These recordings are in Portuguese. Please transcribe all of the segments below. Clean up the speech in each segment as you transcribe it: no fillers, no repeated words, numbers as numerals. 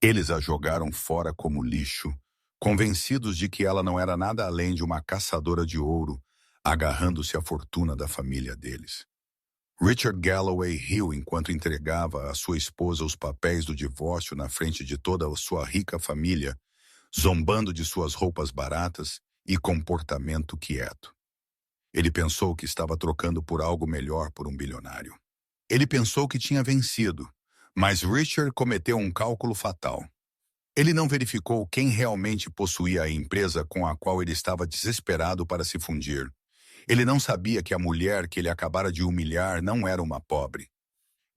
Eles a jogaram fora como lixo, convencidos de que ela não era nada além de uma caçadora de ouro, agarrando-se à fortuna da família deles. Richard Galloway riu enquanto entregava à sua esposa os papéis do divórcio na frente de toda a sua rica família, zombando de suas roupas baratas e comportamento quieto. Ele pensou que estava trocando por algo melhor por um bilionário. Ele pensou que tinha vencido, mas Richard cometeu um cálculo fatal. Ele não verificou quem realmente possuía a empresa com a qual ele estava desesperado para se fundir. Ele não sabia que a mulher que ele acabara de humilhar não era uma pobre.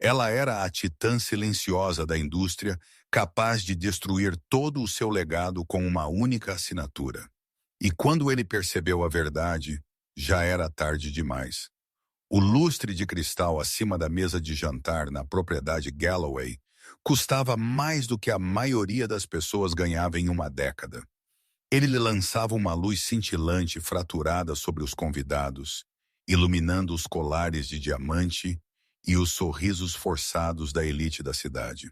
Ela era a titã silenciosa da indústria, capaz de destruir todo o seu legado com uma única assinatura. E quando ele percebeu a verdade, já era tarde demais. O lustre de cristal acima da mesa de jantar na propriedade Galloway custava mais do que a maioria das pessoas ganhava em uma década. Ele lhe lançava uma luz cintilante fraturada sobre os convidados, iluminando os colares de diamante e os sorrisos forçados da elite da cidade.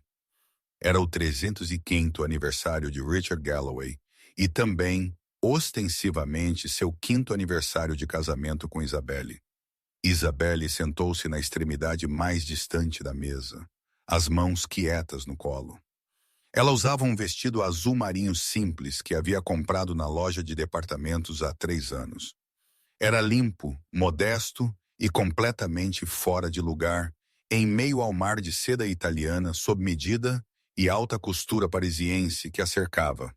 Era o 305º aniversário de Richard Galloway e também, ostensivamente, seu 5º aniversário de casamento com Isabelle. Isabelle sentou-se na extremidade mais distante da mesa, as mãos quietas no colo. Ela usava um vestido azul marinho simples que havia comprado na loja de departamentos há 3 anos. Era limpo, modesto e completamente fora de lugar, em meio ao mar de seda italiana sob medida e alta costura parisiense que a cercava.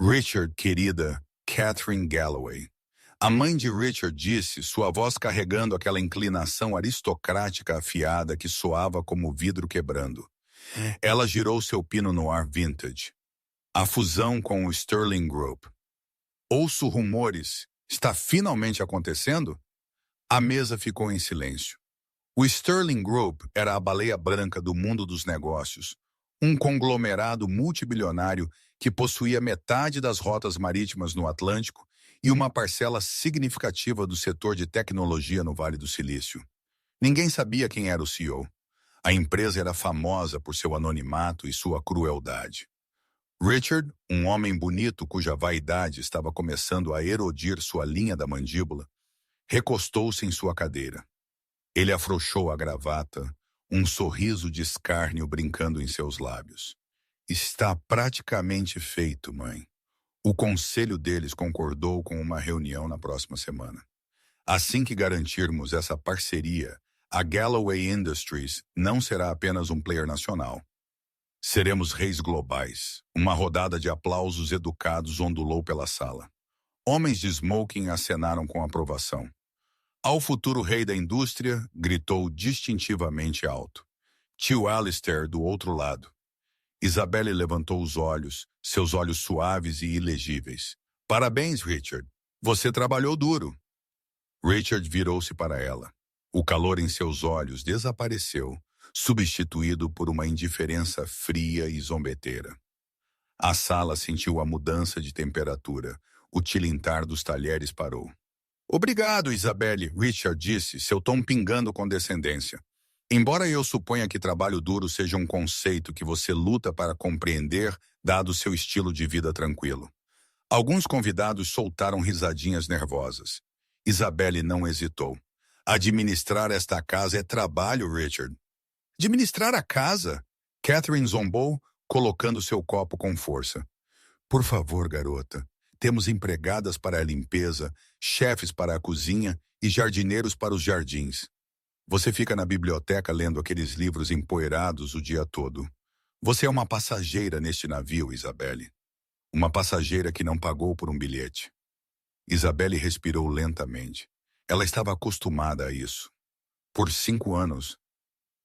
Richard, querida Catherine Galloway. A mãe de Richard disse, sua voz carregando aquela inclinação aristocrática afiada que soava como vidro quebrando. Ela girou seu Pinot Noir vintage. A fusão com o Sterling Group. Ouço rumores. Está finalmente acontecendo? A mesa ficou em silêncio. O Sterling Group era a baleia branca do mundo dos negócios, um conglomerado multibilionário que possuía metade das rotas marítimas no Atlântico e uma parcela significativa do setor de tecnologia no Vale do Silício. Ninguém sabia quem era o CEO. A empresa era famosa por seu anonimato e sua crueldade. Richard, um homem bonito cuja vaidade estava começando a erodir sua linha da mandíbula, recostou-se em sua cadeira. Ele afrouxou a gravata, um sorriso de escárnio brincando em seus lábios. Está praticamente feito, mãe. O conselho deles concordou com uma reunião na próxima semana. Assim que garantirmos essa parceria, a Galloway Industries não será apenas um player nacional. Seremos reis globais. Uma rodada de aplausos educados ondulou pela sala. Homens de smoking acenaram com aprovação. Ao futuro rei da indústria, gritou distintivamente alto. Tio Alistair do outro lado. Isabelle levantou os olhos, seus olhos suaves e ilegíveis. Parabéns, Richard. Você trabalhou duro. Richard virou-se para ela. O calor em seus olhos desapareceu, substituído por uma indiferença fria e zombeteira. A sala sentiu a mudança de temperatura. O tilintar dos talheres parou. Obrigado, Isabelle, Richard disse, seu tom pingando com descendência. Embora eu suponha que trabalho duro seja um conceito que você luta para compreender, dado seu estilo de vida tranquilo. Alguns convidados soltaram risadinhas nervosas. Isabelle não hesitou. Administrar esta casa é trabalho, Richard. Administrar a casa? Catherine zombou, colocando seu copo com força. Por favor, garota. Temos empregadas para a limpeza, chefes para a cozinha e jardineiros para os jardins. Você fica na biblioteca lendo aqueles livros empoeirados o dia todo. Você é uma passageira neste navio, Isabelle. Uma passageira que não pagou por um bilhete. Isabelle respirou lentamente. Ela estava acostumada a isso. Por 5 anos,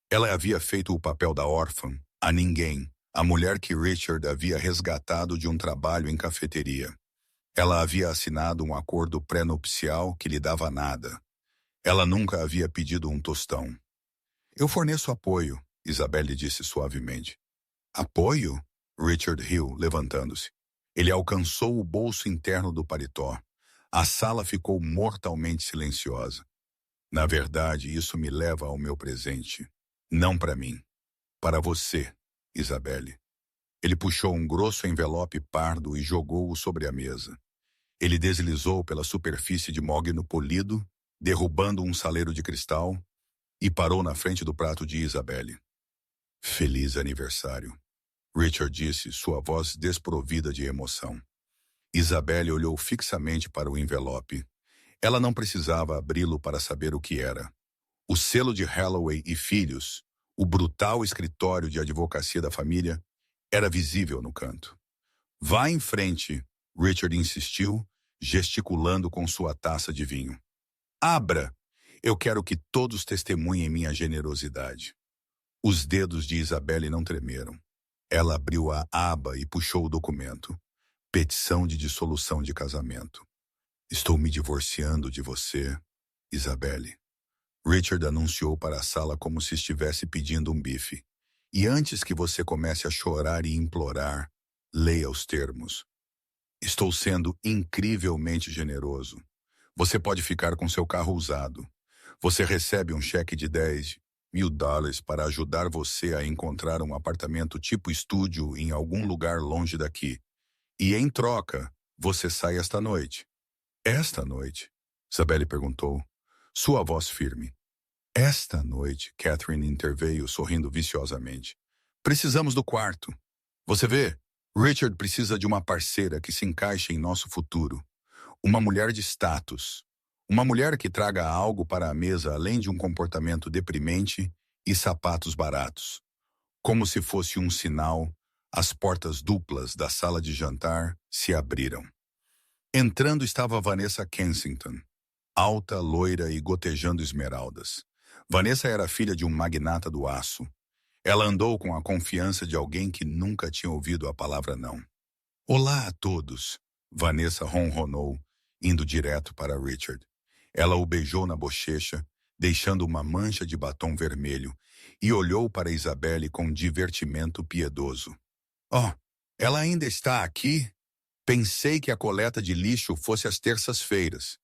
ela havia feito o papel da órfã, a ninguém, a mulher que Richard havia resgatado de um trabalho em cafeteria. Ela havia assinado um acordo pré-nupcial que lhe dava nada. Ela nunca havia pedido um tostão. Eu forneço apoio, Isabelle disse suavemente. Apoio? Richard riu, levantando-se. Ele alcançou o bolso interno do paletó. A sala ficou mortalmente silenciosa. Na verdade, isso me leva ao meu presente. Não para mim. Para você, Isabelle. Ele puxou um grosso envelope pardo e jogou-o sobre a mesa. Ele deslizou pela superfície de mogno polido, derrubando um saleiro de cristal, e parou na frente do prato de Isabelle. Feliz aniversário, Richard disse, sua voz desprovida de emoção. Isabelle olhou fixamente para o envelope. Ela não precisava abri-lo para saber o que era. O selo de Holloway e Filhos, o brutal escritório de advocacia da família, era visível no canto. Vá em frente, Richard insistiu, gesticulando com sua taça de vinho. Abra! Eu quero que todos testemunhem minha generosidade. Os dedos de Isabelle não tremeram. Ela abriu a aba e puxou o documento. Petição de dissolução de casamento. Estou me divorciando de você, Isabelle. Richard anunciou para a sala como se estivesse pedindo um bife. E antes que você comece a chorar e implorar, leia os termos. Estou sendo incrivelmente generoso. Você pode ficar com seu carro usado. Você recebe um cheque de $10.000 para ajudar você a encontrar um apartamento tipo estúdio em algum lugar longe daqui. E em troca, você sai esta noite. Esta noite? Isabelle perguntou, sua voz firme. Esta noite, Catherine interveio, sorrindo viciosamente. Precisamos do quarto. Você vê, Richard precisa de uma parceira que se encaixe em nosso futuro. Uma mulher de status. Uma mulher que traga algo para a mesa além de um comportamento deprimente e sapatos baratos. Como se fosse um sinal, as portas duplas da sala de jantar se abriram. Entrando estava Vanessa Kensington, alta, loira e gotejando esmeraldas. Vanessa era filha de um magnata do aço. Ela andou com a confiança de alguém que nunca tinha ouvido a palavra não. Olá a todos, Vanessa ronronou, indo direto para Richard. Ela o beijou na bochecha, deixando uma mancha de batom vermelho, e olhou para Isabelle com divertimento piedoso. Oh, ela ainda está aqui? Pensei que a coleta de lixo fosse às terças-feiras.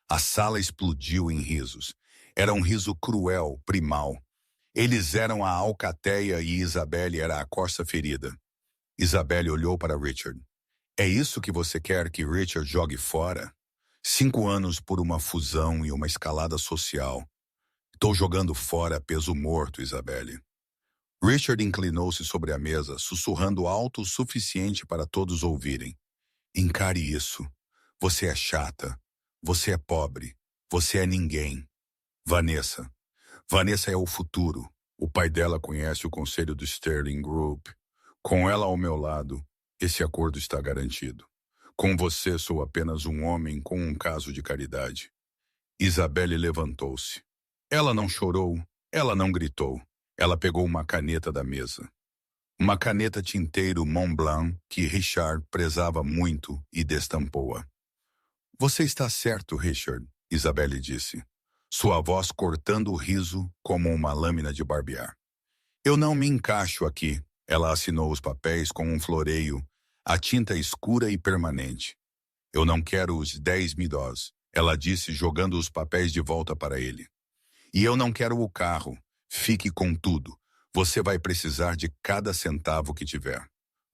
A sala explodiu em risos. Era um riso cruel, primal. Eles eram a alcateia e Isabelle era a corça ferida. Isabelle olhou para Richard. É isso que você quer que Richard jogue fora? 5 anos por uma fusão e uma escalada social. Estou jogando fora peso morto, Isabelle. Richard inclinou-se sobre a mesa, sussurrando alto o suficiente para todos ouvirem. Encare isso. Você é chata. Você é pobre. Você é ninguém. Vanessa. Vanessa é o futuro. O pai dela conhece o conselho do Sterling Group. Com ela ao meu lado, esse acordo está garantido. Com você sou apenas um homem com um caso de caridade. Isabelle levantou-se. Ela não chorou, ela não gritou. Ela pegou uma caneta da mesa. Uma caneta tinteiro Montblanc que Richard prezava muito e destampou-a. Você está certo, Richard, Isabelle disse, sua voz cortando o riso como uma lâmina de barbear. Eu não me encaixo aqui. Ela assinou os papéis com um floreio, a tinta escura e permanente. Eu não quero os $10.000, ela disse, jogando os papéis de volta para ele. E eu não quero o carro. Fique com tudo. Você vai precisar de cada centavo que tiver.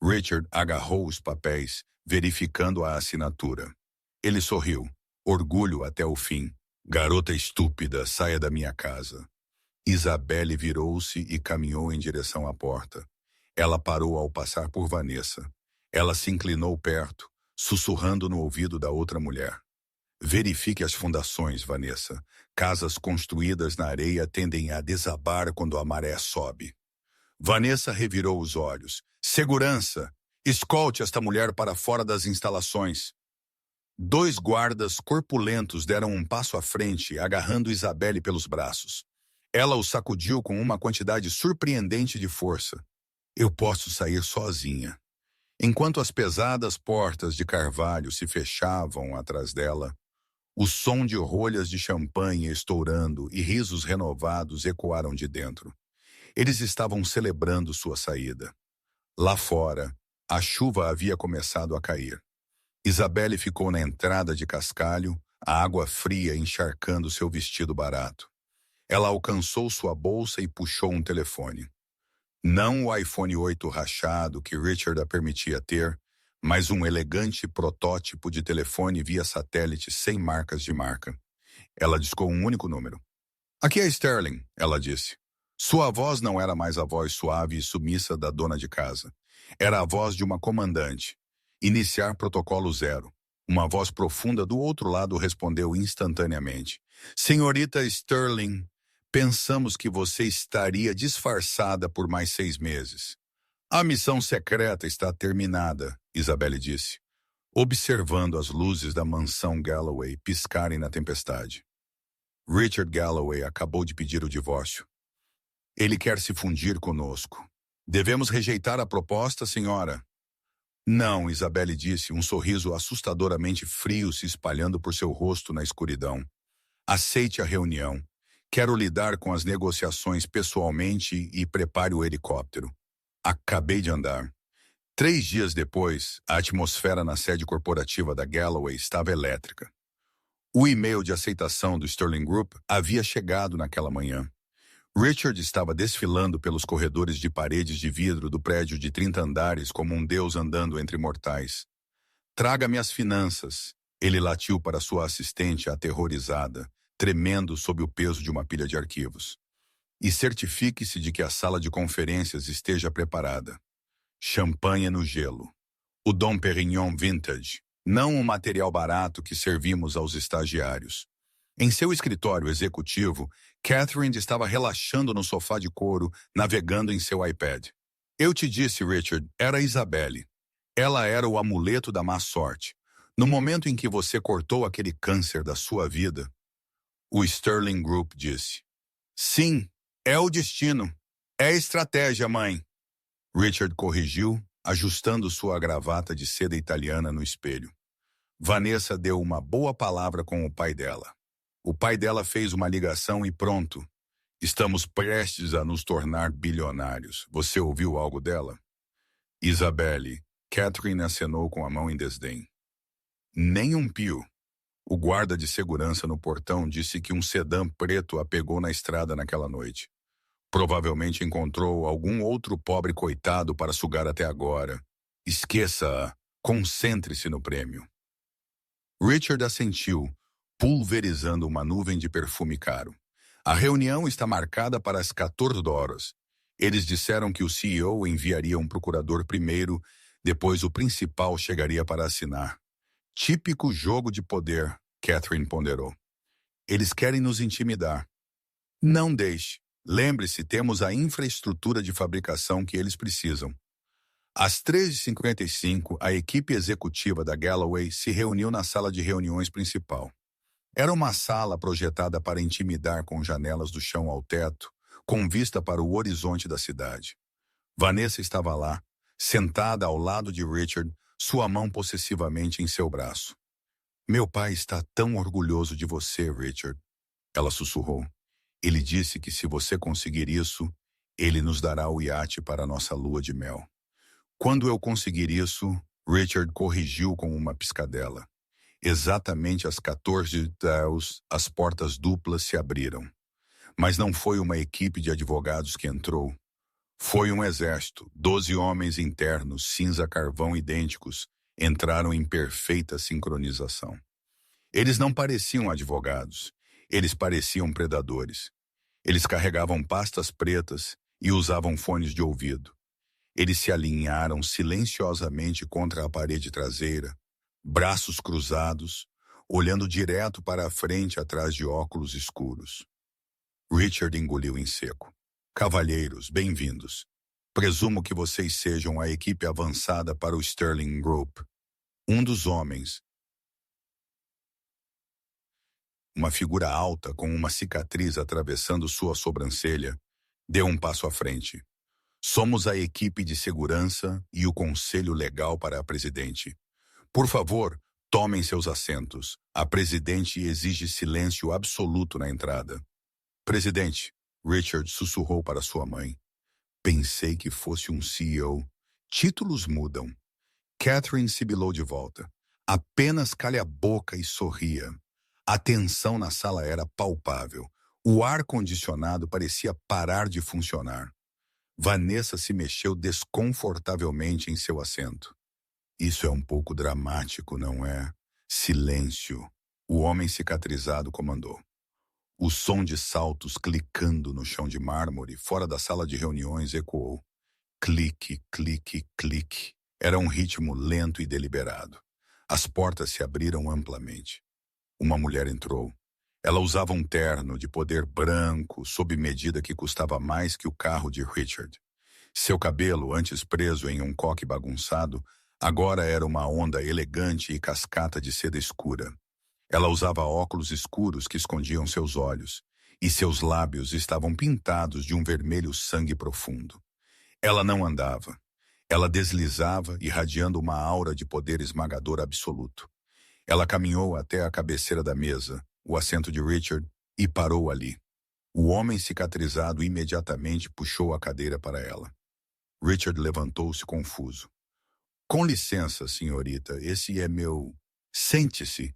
Richard agarrou os papéis, verificando a assinatura. Ele sorriu. Orgulho até o fim. Garota estúpida, saia da minha casa. Isabelle virou-se e caminhou em direção à porta. Ela parou ao passar por Vanessa. Ela se inclinou perto, sussurrando no ouvido da outra mulher. Verifique as fundações, Vanessa. Casas construídas na areia tendem a desabar quando a maré sobe. Vanessa revirou os olhos. Segurança! Escolte esta mulher para fora das instalações. 2 guardas corpulentos deram um passo à frente, agarrando Isabelle pelos braços. Ela o sacudiu com uma quantidade surpreendente de força. Eu posso sair sozinha. Enquanto as pesadas portas de carvalho se fechavam atrás dela, o som de rolhas de champanhe estourando e risos renovados ecoaram de dentro. Eles estavam celebrando sua saída. Lá fora, a chuva havia começado a cair. Isabelle ficou na entrada de cascalho, a água fria encharcando seu vestido barato. Ela alcançou sua bolsa e puxou um telefone. Não o iPhone 8 rachado que Richard a permitia ter, mas um elegante protótipo de telefone via satélite sem marcas de marca. Ela discou um único número. Aqui é Sterling, ela disse. Sua voz não era mais a voz suave e submissa da dona de casa. Era a voz de uma comandante. Iniciar protocolo 0. Uma voz profunda do outro lado respondeu instantaneamente. Senhorita Sterling, pensamos que você estaria disfarçada por mais 6 meses. A missão secreta está terminada, Isabelle disse, observando as luzes da mansão Galloway piscarem na tempestade. Richard Galloway acabou de pedir o divórcio. Ele quer se fundir conosco. Devemos rejeitar a proposta, senhora? Não, Isabelle disse, um sorriso assustadoramente frio se espalhando por seu rosto na escuridão. Aceite a reunião. Quero lidar com as negociações pessoalmente e prepare o helicóptero. Acabei de andar. 3 dias depois, a atmosfera na sede corporativa da Galloway estava elétrica. O e-mail de aceitação do Sterling Group havia chegado naquela manhã. Richard estava desfilando pelos corredores de paredes de vidro do prédio de 30 andares como um deus andando entre mortais. Traga-me as finanças. Ele latiu para sua assistente aterrorizada, tremendo sob o peso de uma pilha de arquivos. E certifique-se de que a sala de conferências esteja preparada. Champanhe no gelo. O Dom Perignon Vintage, não um material barato que servimos aos estagiários. Em seu escritório executivo, Catherine estava relaxando no sofá de couro, navegando em seu iPad. Eu te disse, Richard, era Isabelle. Ela era o amuleto da má sorte. No momento em que você cortou aquele câncer da sua vida, o Sterling Group disse. Sim, é o destino. É a estratégia, mãe. Richard corrigiu, ajustando sua gravata de seda italiana no espelho. Vanessa deu uma boa palavra com o pai dela. O pai dela fez uma ligação e pronto. Estamos prestes a nos tornar bilionários. Você ouviu algo dela? Isabelle, Catherine acenou com a mão em desdém. Nem um pio. O guarda de segurança no portão disse que um sedã preto a pegou na estrada naquela noite. Provavelmente encontrou algum outro pobre coitado para sugar até agora. Esqueça-a. Concentre-se no prêmio. Richard assentiu, pulverizando uma nuvem de perfume caro. A reunião está marcada para as 14 horas. Eles disseram que o CEO enviaria um procurador primeiro, depois o principal chegaria para assinar. Típico jogo de poder, Catherine ponderou. Eles querem nos intimidar. Não deixe. Lembre-se, temos a infraestrutura de fabricação que eles precisam. Às 13h55, a equipe executiva da Galloway se reuniu na sala de reuniões principal. Era uma sala projetada para intimidar com janelas do chão ao teto, com vista para o horizonte da cidade. Vanessa estava lá, sentada ao lado de Richard, sua mão possessivamente em seu braço. Meu pai está tão orgulhoso de você, Richard. Ela sussurrou. Ele disse que se você conseguir isso, ele nos dará o iate para a nossa lua de mel. Quando eu conseguir isso, Richard corrigiu com uma piscadela. Exatamente às 14h, as portas duplas se abriram. Mas não foi uma equipe de advogados que entrou. Foi um exército, 12 homens internos, cinza-carvão idênticos, entraram em perfeita sincronização. Eles não pareciam advogados, eles pareciam predadores. Eles carregavam pastas pretas e usavam fones de ouvido. Eles se alinharam silenciosamente contra a parede traseira, braços cruzados, olhando direto para a frente atrás de óculos escuros. Richard engoliu em seco. Cavalheiros, bem-vindos. Presumo que vocês sejam a equipe avançada para o Sterling Group. Um dos homens, uma figura alta com uma cicatriz atravessando sua sobrancelha, deu um passo à frente. Somos a equipe de segurança e o conselho legal para a presidente. Por favor, tomem seus assentos. A presidente exige silêncio absoluto na entrada. Presidente, Richard sussurrou para sua mãe. Pensei que fosse um CEO. Títulos mudam. Catherine sibilou de volta. Apenas calhe a boca e sorria. A tensão na sala era palpável. O ar-condicionado parecia parar de funcionar. Vanessa se mexeu desconfortavelmente em seu assento. Isso é um pouco dramático, não é? Silêncio. O homem cicatrizado comandou. O som de saltos clicando no chão de mármore fora da sala de reuniões ecoou. Clique, clique, clique. Era um ritmo lento e deliberado. As portas se abriram amplamente. Uma mulher entrou. Ela usava um terno de poder branco, sob medida que custava mais que o carro de Richard. Seu cabelo, antes preso em um coque bagunçado, agora era uma onda elegante e cascata de seda escura. Ela usava óculos escuros que escondiam seus olhos, e seus lábios estavam pintados de um vermelho sangue profundo. Ela não andava. Ela deslizava, irradiando uma aura de poder esmagador absoluto. Ela caminhou até a cabeceira da mesa, o assento de Richard, e parou ali. O homem cicatrizado imediatamente puxou a cadeira para ela. Richard levantou-se confuso. Com licença, senhorita, esse é meu... Sente-se,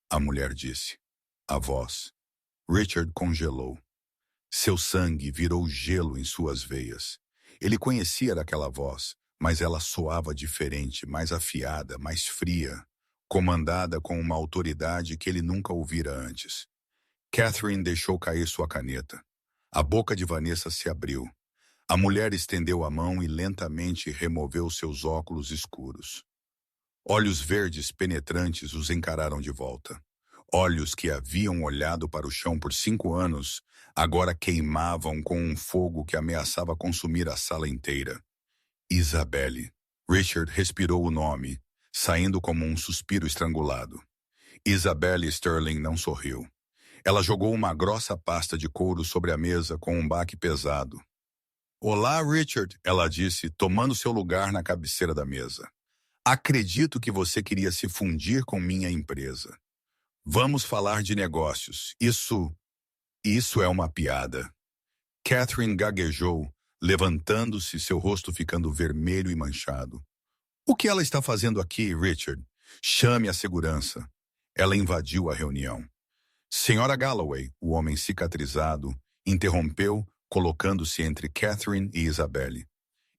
a mulher disse. A voz. Richard congelou. Seu sangue virou gelo em suas veias. Ele conhecia aquela voz, mas ela soava diferente, mais afiada, mais fria, comandada com uma autoridade que ele nunca ouvira antes. Catherine deixou cair sua caneta. A boca de Vanessa se abriu. A mulher estendeu a mão e lentamente removeu seus óculos escuros. Olhos verdes penetrantes os encararam de volta. Olhos que haviam olhado para o chão por 5 anos, agora queimavam com um fogo que ameaçava consumir a sala inteira. Isabelle. Richard respirou o nome, saindo como um suspiro estrangulado. Isabelle Sterling não sorriu. Ela jogou uma grossa pasta de couro sobre a mesa com um baque pesado. Olá, Richard, ela disse, tomando seu lugar na cabeceira da mesa. Acredito que você queria se fundir com minha empresa. Vamos falar de negócios. Isso é uma piada. Catherine gaguejou, levantando-se, seu rosto ficando vermelho e manchado. O que ela está fazendo aqui, Richard? Chame a segurança. Ela invadiu a reunião. Senhora Galloway, o homem cicatrizado, interrompeu, colocando-se entre Catherine e Isabelle.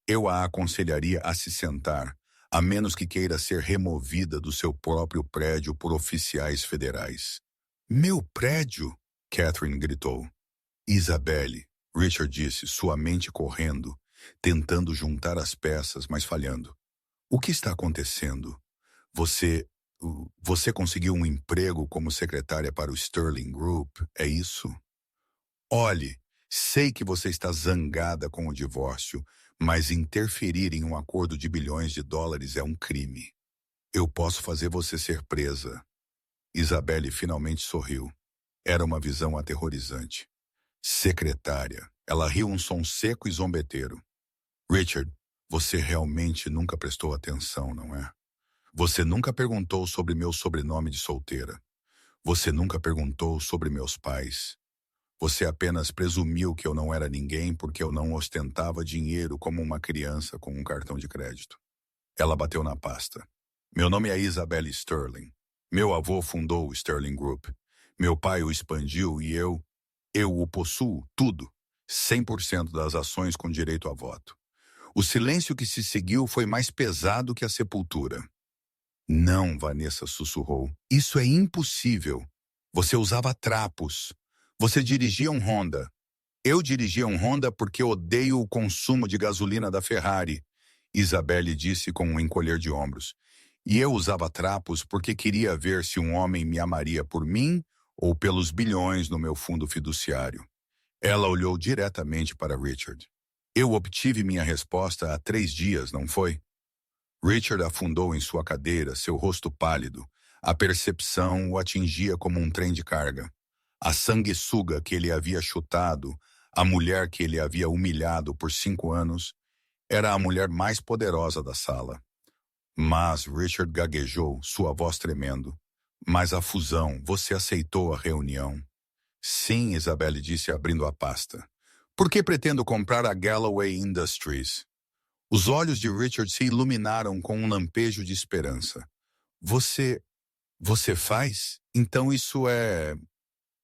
Eu a aconselharia a se sentar, a menos que queira ser removida do seu próprio prédio por oficiais federais. Meu prédio? Catherine gritou. Isabelle, Richard disse, sua mente correndo, tentando juntar as peças, mas falhando. O que está acontecendo? Você conseguiu um emprego como secretária para o Sterling Group, é isso? Olhe, sei que você está zangada com o divórcio, mas interferir em um acordo de bilhões de dólares é um crime. Eu posso fazer você ser presa. Isabelle finalmente sorriu. Era uma visão aterrorizante. Secretária. Ela riu um som seco e zombeteiro. Richard, você realmente nunca prestou atenção, não é? Você nunca perguntou sobre meu sobrenome de solteira. Você nunca perguntou sobre meus pais. Você apenas presumiu que eu não era ninguém porque eu não ostentava dinheiro como uma criança com um cartão de crédito. Ela bateu na pasta. Meu nome é Isabelle Sterling. Meu avô fundou o Sterling Group. Meu pai o expandiu e eu o possuo, tudo. 100% das ações com direito a voto. O silêncio que se seguiu foi mais pesado que a sepultura. Não, Vanessa sussurrou. Isso é impossível. Você usava trapos. Você dirigia um Honda. Eu dirigia um Honda porque odeio o consumo de gasolina da Ferrari, Isabelle disse com um encolher de ombros. E eu usava trapos porque queria ver se um homem me amaria por mim ou pelos bilhões no meu fundo fiduciário. Ela olhou diretamente para Richard. Eu obtive minha resposta há 3 dias, não foi? Richard afundou em sua cadeira, seu rosto pálido. A percepção o atingia como um trem de carga. A sanguessuga que ele havia chutado, a mulher que ele havia humilhado por 5 anos, era a mulher mais poderosa da sala. Mas Richard gaguejou, sua voz tremendo. Mas a fusão, você aceitou a reunião? Sim, Isabelle disse abrindo a pasta. Por que pretendo comprar a Galloway Industries? Os olhos de Richard se iluminaram com um lampejo de esperança. Você faz? Então isso é...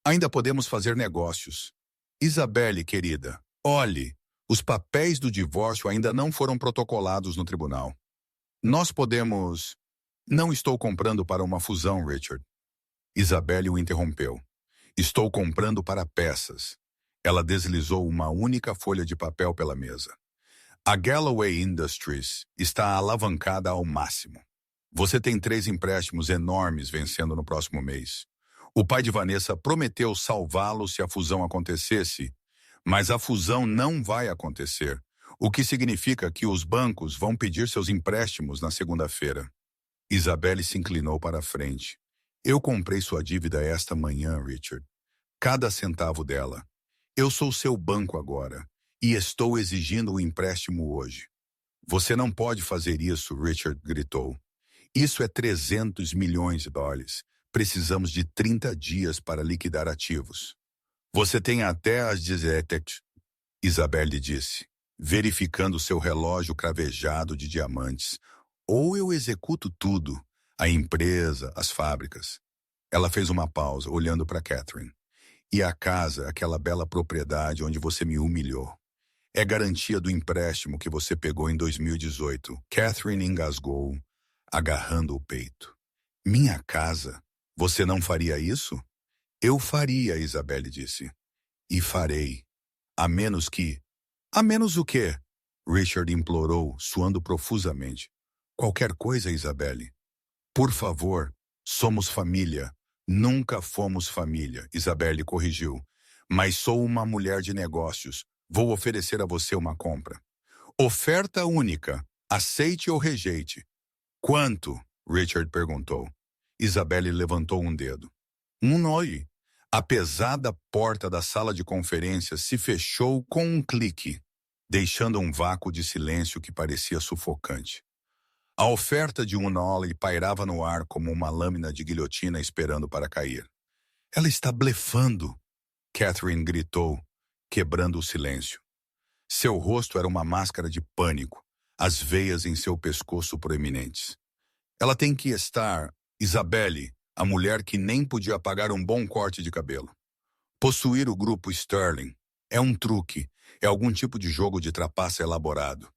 Ainda podemos fazer negócios. Isabelle, querida, olhe, Os papéis do divórcio ainda não foram protocolados no tribunal. Nós podemos... Não estou comprando para uma fusão, Richard. Isabelle o interrompeu. Estou comprando para peças. Ela deslizou uma única folha de papel pela mesa. A Galloway Industries está alavancada ao máximo. Você tem 3 empréstimos enormes vencendo no próximo mês. O pai de Vanessa prometeu salvá-lo se a fusão acontecesse, mas a fusão não vai acontecer, o que significa que os bancos vão pedir seus empréstimos na segunda-feira. Isabelle se inclinou para a frente. Eu comprei sua dívida esta manhã, Richard. Cada centavo dela. Eu sou seu banco agora e estou exigindo o empréstimo hoje. Você não pode fazer isso, Richard gritou. Isso é 300 milhões de dólares. Precisamos de 30 dias para liquidar ativos. Você tem até as 17, Isabelle disse, verificando seu relógio cravejado de diamantes. Ou eu executo tudo, a empresa, as fábricas. Ela fez uma pausa, olhando para Catherine. E a casa, aquela bela propriedade onde você me humilhou. É garantia do empréstimo que você pegou em 2018. Catherine engasgou, agarrando o peito. Minha casa? Você não faria isso? Eu faria, Isabelle disse. E farei. A menos que... A menos o quê? Richard implorou, suando profusamente. Qualquer coisa, Isabelle. Por favor, somos família. Nunca fomos família, Isabelle corrigiu. Mas sou uma mulher de negócios. Vou oferecer a você uma compra. Oferta única. Aceite ou rejeite. Quanto? Richard perguntou. Isabelle levantou um dedo. Um noi. A pesada porta da sala de conferências se fechou com um clique, deixando um vácuo de silêncio que parecia sufocante. A oferta de Unoli pairava no ar como uma lâmina de guilhotina esperando para cair. Ela está blefando, Catherine gritou, quebrando o silêncio. Seu rosto era uma máscara de pânico, as veias em seu pescoço proeminentes. Ela tem que estar, Isabelle, a mulher que nem podia pagar um bom corte de cabelo. Possuir o grupo Sterling é um truque, é algum tipo de jogo de trapaça elaborado.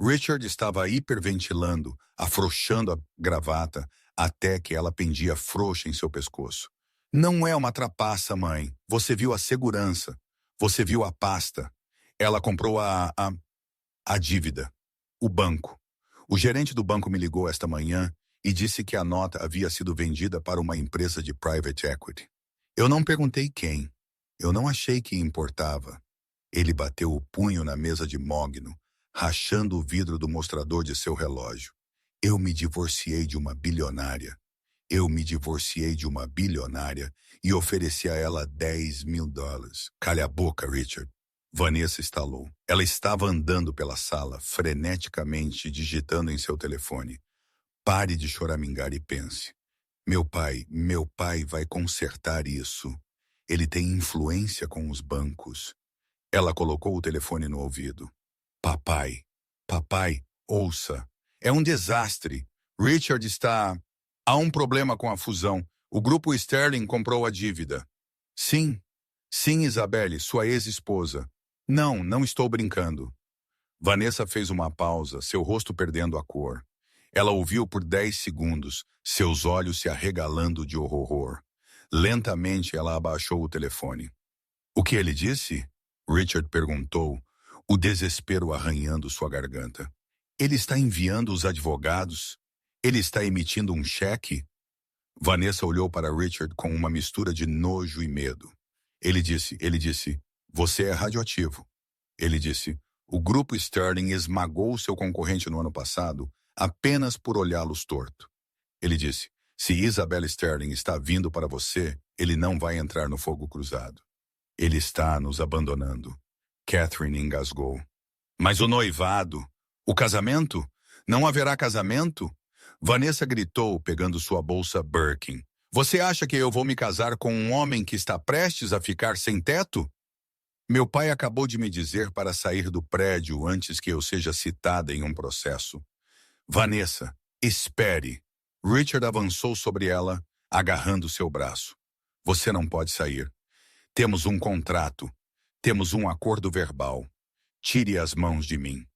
Richard estava hiperventilando, afrouxando a gravata, até que ela pendia frouxa em seu pescoço. Não é uma trapaça, mãe. Você viu a segurança. Você viu a pasta. Ela comprou a dívida. O banco. O gerente do banco me ligou esta manhã e disse que a nota havia sido vendida para uma empresa de private equity. Eu não perguntei quem. Eu não achei que importava. Ele bateu o punho na mesa de mogno, rachando o vidro do mostrador de seu relógio. Eu me divorciei de uma bilionária. Eu me divorciei de uma bilionária e ofereci a ela 10 mil dólares. Calha a boca, Richard. Vanessa estalou. Ela estava andando pela sala, freneticamente digitando em seu telefone. Pare de choramingar e pense. Meu pai vai consertar isso. Ele tem influência com os bancos. Ela colocou o telefone no ouvido. Papai, ouça. É um desastre. Richard está... Há um problema com a fusão. O grupo Sterling comprou a dívida. Sim, Isabelle, sua ex-esposa. Não estou brincando. Vanessa fez uma pausa, seu rosto perdendo a cor. Ela ouviu por 10 segundos, seus olhos se arregalando de horror. Lentamente ela abaixou o telefone. O que ele disse? Richard perguntou, o desespero arranhando sua garganta. Ele está enviando os advogados? Ele está emitindo um cheque? Vanessa olhou para Richard com uma mistura de nojo e medo. Ele disse, você é radioativo. Ele disse, o grupo Sterling esmagou seu concorrente no ano passado apenas por olhá-los torto. Ele disse, se Isabelle Sterling está vindo para você, ele não vai entrar no fogo cruzado. Ele está nos abandonando. Catherine engasgou. Mas o noivado? O casamento? Não haverá casamento? Vanessa gritou, pegando sua bolsa Birkin. Você acha que eu vou me casar com um homem que está prestes a ficar sem teto? Meu pai acabou de me dizer para sair do prédio antes que eu seja citada em um processo. Vanessa, espere. Richard avançou sobre ela, agarrando seu braço. Você não pode sair. Temos um contrato. Temos um acordo verbal. Tire as mãos de mim.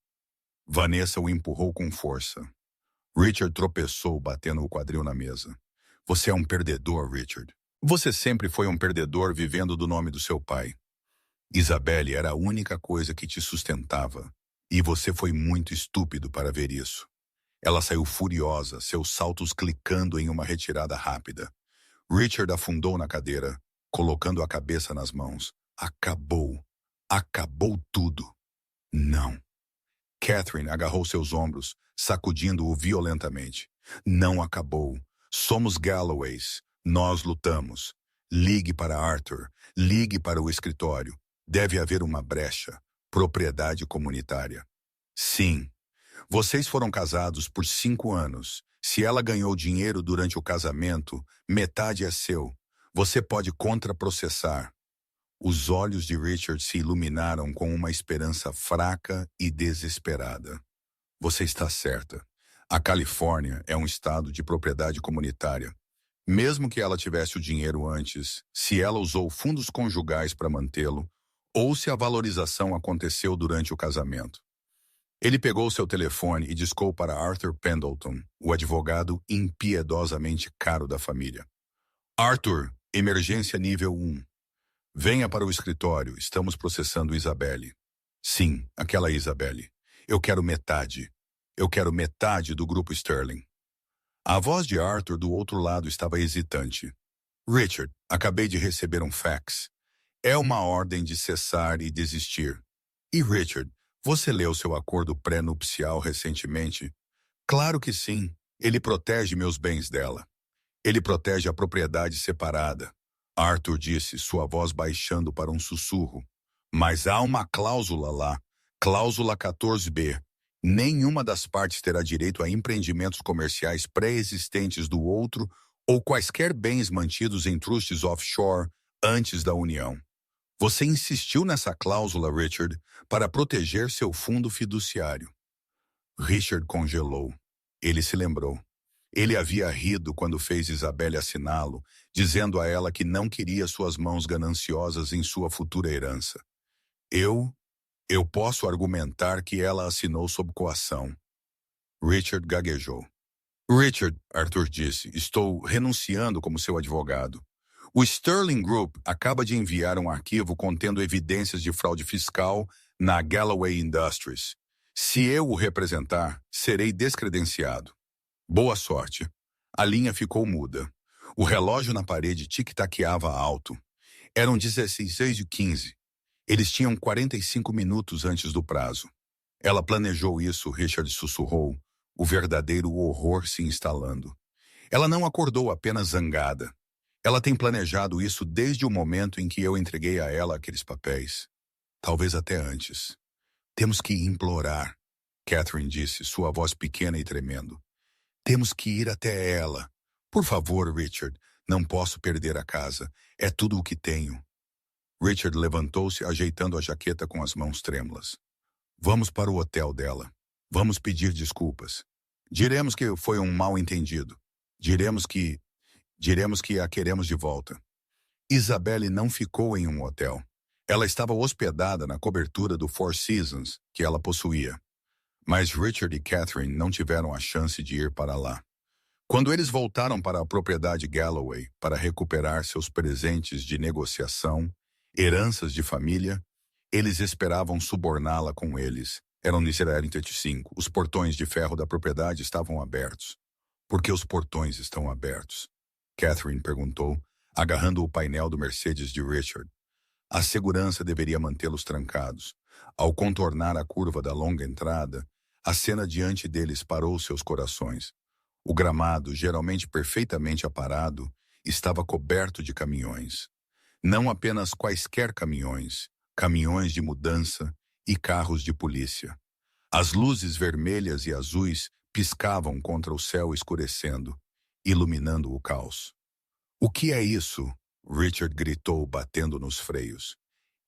Vanessa o empurrou com força. Richard tropeçou, batendo o quadril na mesa. Você é um perdedor, Richard. Você sempre foi um perdedor vivendo do nome do seu pai. Isabelle era a única coisa que te sustentava. E você foi muito estúpido para ver isso. Ela saiu furiosa, seus saltos clicando em uma retirada rápida. Richard afundou na cadeira, colocando a cabeça nas mãos. Acabou. Acabou tudo. Não. Catherine agarrou seus ombros, sacudindo-o violentamente. Não acabou. Somos Galloways. Nós lutamos. Ligue para Arthur. Ligue para o escritório. Deve haver uma brecha. Propriedade comunitária. Sim. Vocês foram casados por 5 anos. Se ela ganhou dinheiro durante o casamento, metade é seu. Você pode contraprocessar. Os olhos de Richard se iluminaram com uma esperança fraca e desesperada. Você está certa. A Califórnia é um estado de propriedade comunitária. Mesmo que ela tivesse o dinheiro antes, se ela usou fundos conjugais para mantê-lo, ou se a valorização aconteceu durante o casamento. Ele pegou seu telefone e discou para Arthur Pendleton, o advogado impiedosamente caro da família. Arthur, emergência nível 1. Venha para o escritório, estamos processando Isabelle. Sim, aquela Isabelle. Eu quero metade. Eu quero metade do grupo Sterling. A voz de Arthur do outro lado estava hesitante. Richard, acabei de receber um fax. É uma ordem de cessar e desistir. E Richard, você leu seu acordo pré-nupcial recentemente? Claro que sim. Ele protege meus bens dela. Ele protege a propriedade separada. Arthur disse, sua voz baixando para um sussurro. Mas há uma cláusula lá. Cláusula 14b. Nenhuma das partes terá direito a empreendimentos comerciais pré-existentes do outro ou quaisquer bens mantidos em trustes offshore antes da união. Você insistiu nessa cláusula, Richard, para proteger seu fundo fiduciário. Richard congelou. Ele se lembrou. Ele havia rido quando fez Isabelle assiná-lo, dizendo a ela que não queria suas mãos gananciosas em sua futura herança. Eu posso argumentar que ela assinou sob coação. Richard gaguejou. Richard, Arthur disse, estou renunciando como seu advogado. O Sterling Group acaba de enviar um arquivo contendo evidências de fraude fiscal na Galloway Industries. Se eu o representar, serei descredenciado. Boa sorte. A linha ficou muda. O relógio na parede tic-taqueava alto. Eram 16h15. Eles tinham 45 minutos antes do prazo. Ela planejou isso, Richard sussurrou, o verdadeiro horror se instalando. Ela não acordou apenas zangada. Ela tem planejado isso desde o momento em que eu entreguei a ela aqueles papéis. Talvez até antes. Temos que implorar, Catherine disse, sua voz pequena e tremendo. Temos que ir até ela. Por favor, Richard, não posso perder a casa. É tudo o que tenho. Richard levantou-se, ajeitando a jaqueta com as mãos trêmulas. Vamos para o hotel dela. Vamos pedir desculpas. Diremos que foi um mal-entendido. Diremos que a queremos de volta. Isabelle não ficou em um hotel. Ela estava hospedada na cobertura do Four Seasons que ela possuía. Mas Richard e Catherine não tiveram a chance de ir para lá. Quando eles voltaram para a propriedade Galloway para recuperar seus presentes de negociação, heranças de família, eles esperavam suborná-la com eles. Eram 35. Os portões de ferro da propriedade estavam abertos. Por que os portões estão abertos? Catherine perguntou, agarrando o painel do Mercedes de Richard. A segurança deveria mantê-los trancados. Ao contornar a curva da longa entrada, a cena diante deles parou seus corações. O gramado, geralmente perfeitamente aparado, estava coberto de caminhões. Não apenas quaisquer caminhões, caminhões de mudança e carros de polícia. As luzes vermelhas e azuis piscavam contra o céu escurecendo, iluminando o caos. O que é isso? Richard gritou, batendo nos freios.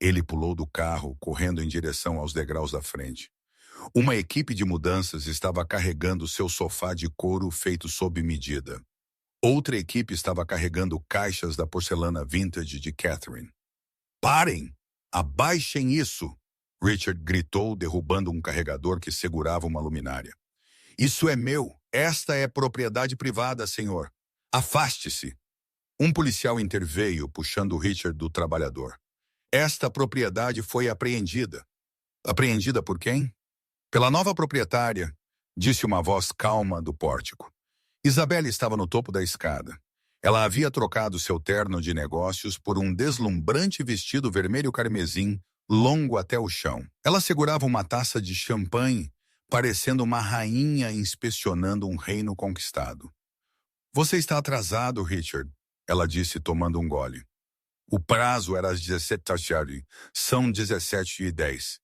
Ele pulou do carro, correndo em direção aos degraus da frente. Uma equipe de mudanças estava carregando seu sofá de couro feito sob medida. Outra equipe estava carregando caixas da porcelana vintage de Catherine. Parem! Abaixem isso! Richard gritou, derrubando um carregador que segurava uma luminária. Isso é meu. Esta é propriedade privada, senhor. Afaste-se. Um policial interveio, puxando Richard do trabalhador. Esta propriedade foi apreendida. Apreendida por quem? Pela nova proprietária, disse uma voz calma do pórtico. Isabelle estava no topo da escada. Ela havia trocado seu terno de negócios por um deslumbrante vestido vermelho carmesim, longo até o chão. Ela segurava uma taça de champanhe, parecendo uma rainha inspecionando um reino conquistado. Você está atrasado, Richard, ela disse, tomando um gole. O prazo era às 17h. São 17h10.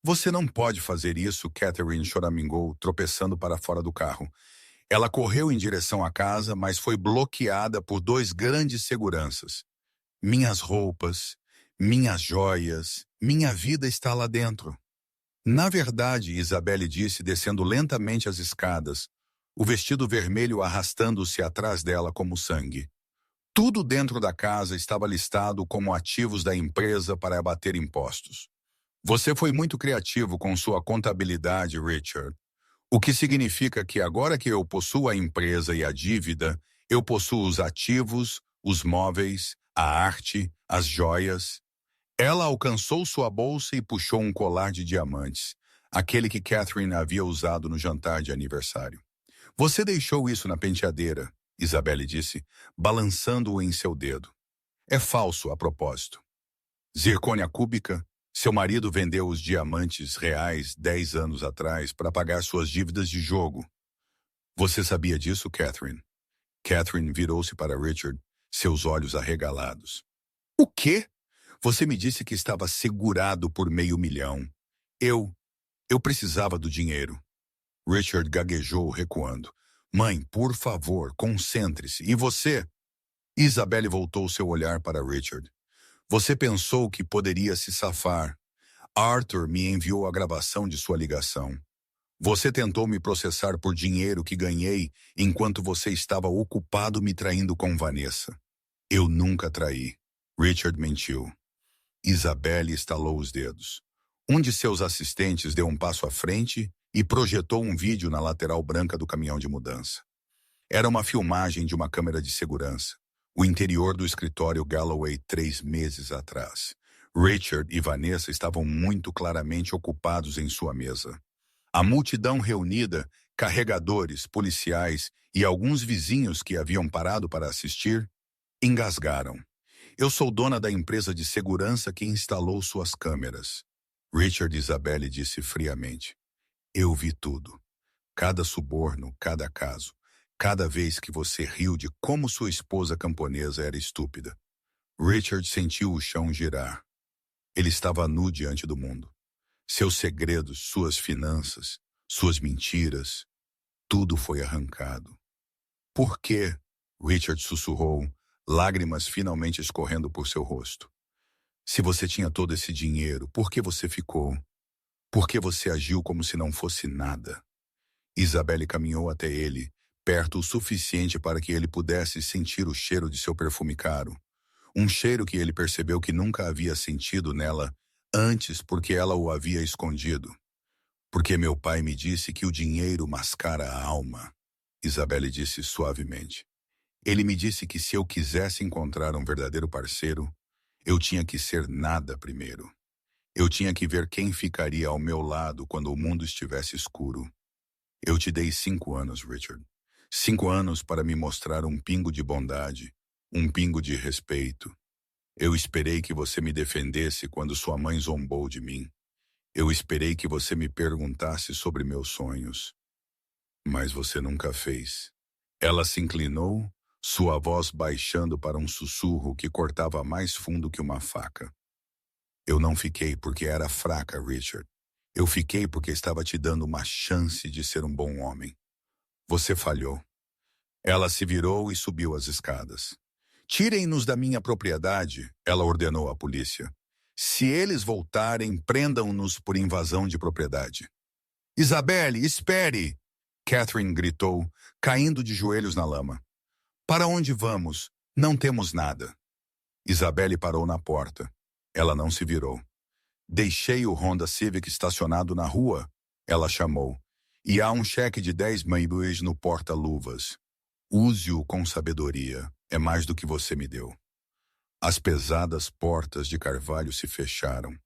Você não pode fazer isso, Catherine choramingou, tropeçando para fora do carro. Ela correu em direção à casa, mas foi bloqueada por dois grandes seguranças. Minhas roupas, minhas joias, minha vida está lá dentro. Na verdade, Isabelle disse, descendo lentamente as escadas, o vestido vermelho arrastando-se atrás dela como sangue. Tudo dentro da casa estava listado como ativos da empresa para abater impostos. Você foi muito criativo com sua contabilidade, Richard. O que significa que agora que eu possuo a empresa e a dívida, eu possuo os ativos, os móveis, a arte, as joias. Ela alcançou sua bolsa e puxou um colar de diamantes, aquele que Catherine havia usado no jantar de aniversário. Você deixou isso na penteadeira, Isabelle disse, balançando-o em seu dedo. É falso, a propósito. Zircônia cúbica, seu marido vendeu os diamantes reais 10 anos atrás para pagar suas dívidas de jogo. Você sabia disso, Catherine? Catherine virou-se para Richard, seus olhos arregalados. O quê? Você me disse que estava segurado por $500 mil. Eu precisava do dinheiro. Richard gaguejou, recuando. Mãe, por favor, concentre-se. E você? Isabelle voltou seu olhar para Richard. Você pensou que poderia se safar. Arthur me enviou a gravação de sua ligação. Você tentou me processar por dinheiro que ganhei enquanto você estava ocupado me traindo com Vanessa. Eu nunca traí. Richard mentiu. Isabelle estalou os dedos. Um de seus assistentes deu um passo à frente e projetou um vídeo na lateral branca do caminhão de mudança. Era uma filmagem de uma câmera de segurança. O interior do escritório Galloway 3 meses atrás. Richard e Vanessa estavam muito claramente ocupados em sua mesa. A multidão reunida, carregadores, policiais e alguns vizinhos que haviam parado para assistir, engasgaram. Eu sou dona da empresa de segurança que instalou suas câmeras. Richard e Isabelle disse friamente. Eu vi tudo. Cada suborno, cada caso. Cada vez que você riu de como sua esposa camponesa era estúpida. Richard sentiu o chão girar. Ele estava nu diante do mundo. Seus segredos, suas finanças, suas mentiras, tudo foi arrancado. Por quê? Richard sussurrou, lágrimas finalmente escorrendo por seu rosto. Se você tinha todo esse dinheiro, por que você ficou? Por que você agiu como se não fosse nada? Isabelle caminhou até ele, perto o suficiente para que ele pudesse sentir o cheiro de seu perfume caro. Um cheiro que ele percebeu que nunca havia sentido nela antes porque ela o havia escondido. Porque meu pai me disse que o dinheiro mascara a alma, Isabelle disse suavemente. Ele me disse que se eu quisesse encontrar um verdadeiro parceiro, eu tinha que ser nada primeiro. Eu tinha que ver quem ficaria ao meu lado quando o mundo estivesse escuro. Eu te dei 5 anos, Richard. 5 anos para me mostrar um pingo de bondade, um pingo de respeito. Eu esperei que você me defendesse quando sua mãe zombou de mim. Eu esperei que você me perguntasse sobre meus sonhos. Mas você nunca fez. Ela se inclinou, sua voz baixando para um sussurro que cortava mais fundo que uma faca. Eu não fiquei porque era fraca, Richard. Eu fiquei porque estava te dando uma chance de ser um bom homem. Você falhou. Ela se virou e subiu as escadas. Tirem-nos da minha propriedade, ela ordenou à polícia. Se eles voltarem, prendam-nos por invasão de propriedade. Isabelle, espere! Catherine gritou, caindo de joelhos na lama. Para onde vamos? Não temos nada. Isabelle parou na porta. Ela não se virou. Deixei o Honda Civic estacionado na rua, ela chamou. E há um cheque de 10 mil no porta-luvas. Use-o com sabedoria. É mais do que você me deu. As pesadas portas de carvalho se fecharam.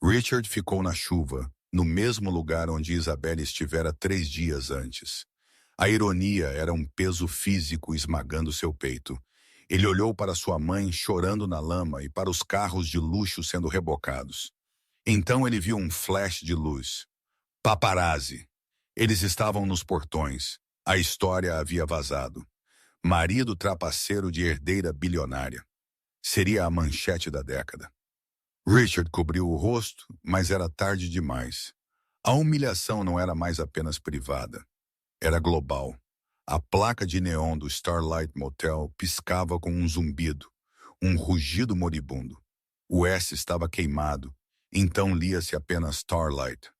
Richard ficou na chuva, no mesmo lugar onde Isabelle estivera 3 dias antes. A ironia era um peso físico esmagando seu peito. Ele olhou para sua mãe chorando na lama e para os carros de luxo sendo rebocados. Então ele viu um flash de luz. Paparazzi. Eles estavam nos portões. A história havia vazado. Marido trapaceiro de herdeira bilionária. Seria a manchete da década. Richard cobriu o rosto, mas era tarde demais. A humilhação não era mais apenas privada. Era global. A placa de neon do Starlight Motel piscava com um zumbido, um rugido moribundo. O S estava queimado, então lia-se apenas Starlight.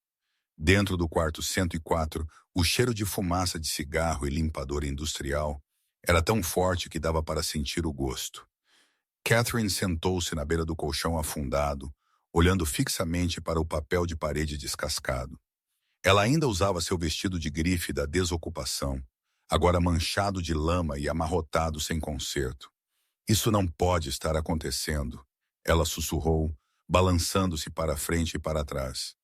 Dentro do quarto 104, o cheiro de fumaça de cigarro e limpador industrial era tão forte que dava para sentir o gosto. Catherine sentou-se na beira do colchão afundado, olhando fixamente para o papel de parede descascado. Ela ainda usava seu vestido de grife da desocupação, agora manchado de lama e amarrotado sem conserto. Isso não pode estar acontecendo, ela sussurrou, balançando-se para frente e para trás.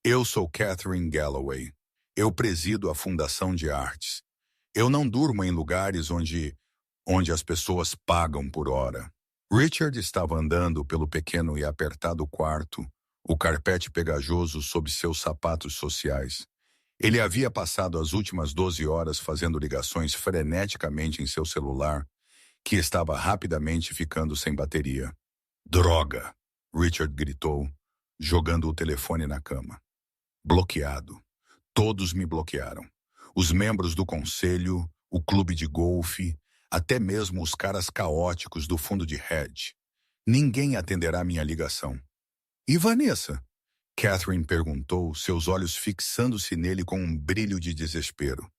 Eu sou Catherine Galloway. Eu presido a Fundação de Artes. Eu não durmo em lugares onde as pessoas pagam por hora. Richard estava andando pelo pequeno e apertado quarto, o carpete pegajoso sob seus sapatos sociais. Ele havia passado as últimas 12 horas fazendo ligações freneticamente em seu celular, que estava rapidamente ficando sem bateria. Droga! Richard gritou, jogando o telefone na cama. Bloqueado. Todos me bloquearam. Os membros do conselho, o clube de golfe, até mesmo os caras caóticos do fundo de hedge. Ninguém atenderá minha ligação. E Vanessa? Catherine perguntou, seus olhos fixando-se nele com um brilho de desespero.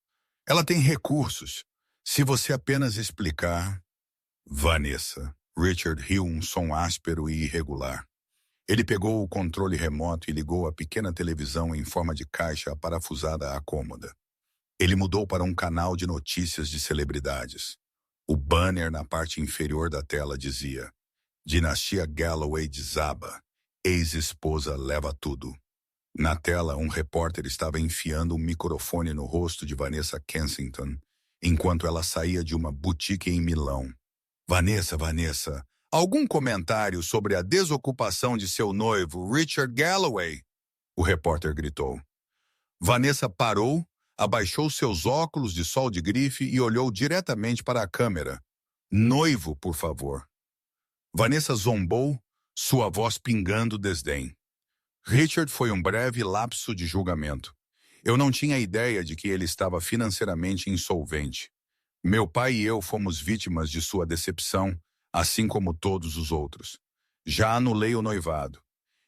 Ela tem recursos. Se você apenas explicar... Vanessa. Richard riu um som áspero e irregular. Ele pegou o controle remoto e ligou a pequena televisão em forma de caixa parafusada à cômoda. Ele mudou para um canal de notícias de celebridades. O banner na parte inferior da tela dizia: Dinastia Galloway desaba. Ex-esposa leva tudo. Na tela, um repórter estava enfiando um microfone no rosto de Vanessa Kensington, enquanto ela saía de uma boutique em Milão. Vanessa, algum comentário sobre a desocupação de seu noivo, Richard Galloway? O repórter gritou. Vanessa parou, abaixou seus óculos de sol de grife e olhou diretamente para a câmera. Noivo, por favor. Vanessa zombou, sua voz pingando desdém. Richard foi um breve lapso de julgamento. Eu não tinha ideia de que ele estava financeiramente insolvente. Meu pai e eu fomos vítimas de sua decepção, assim como todos os outros. Já anulei o noivado.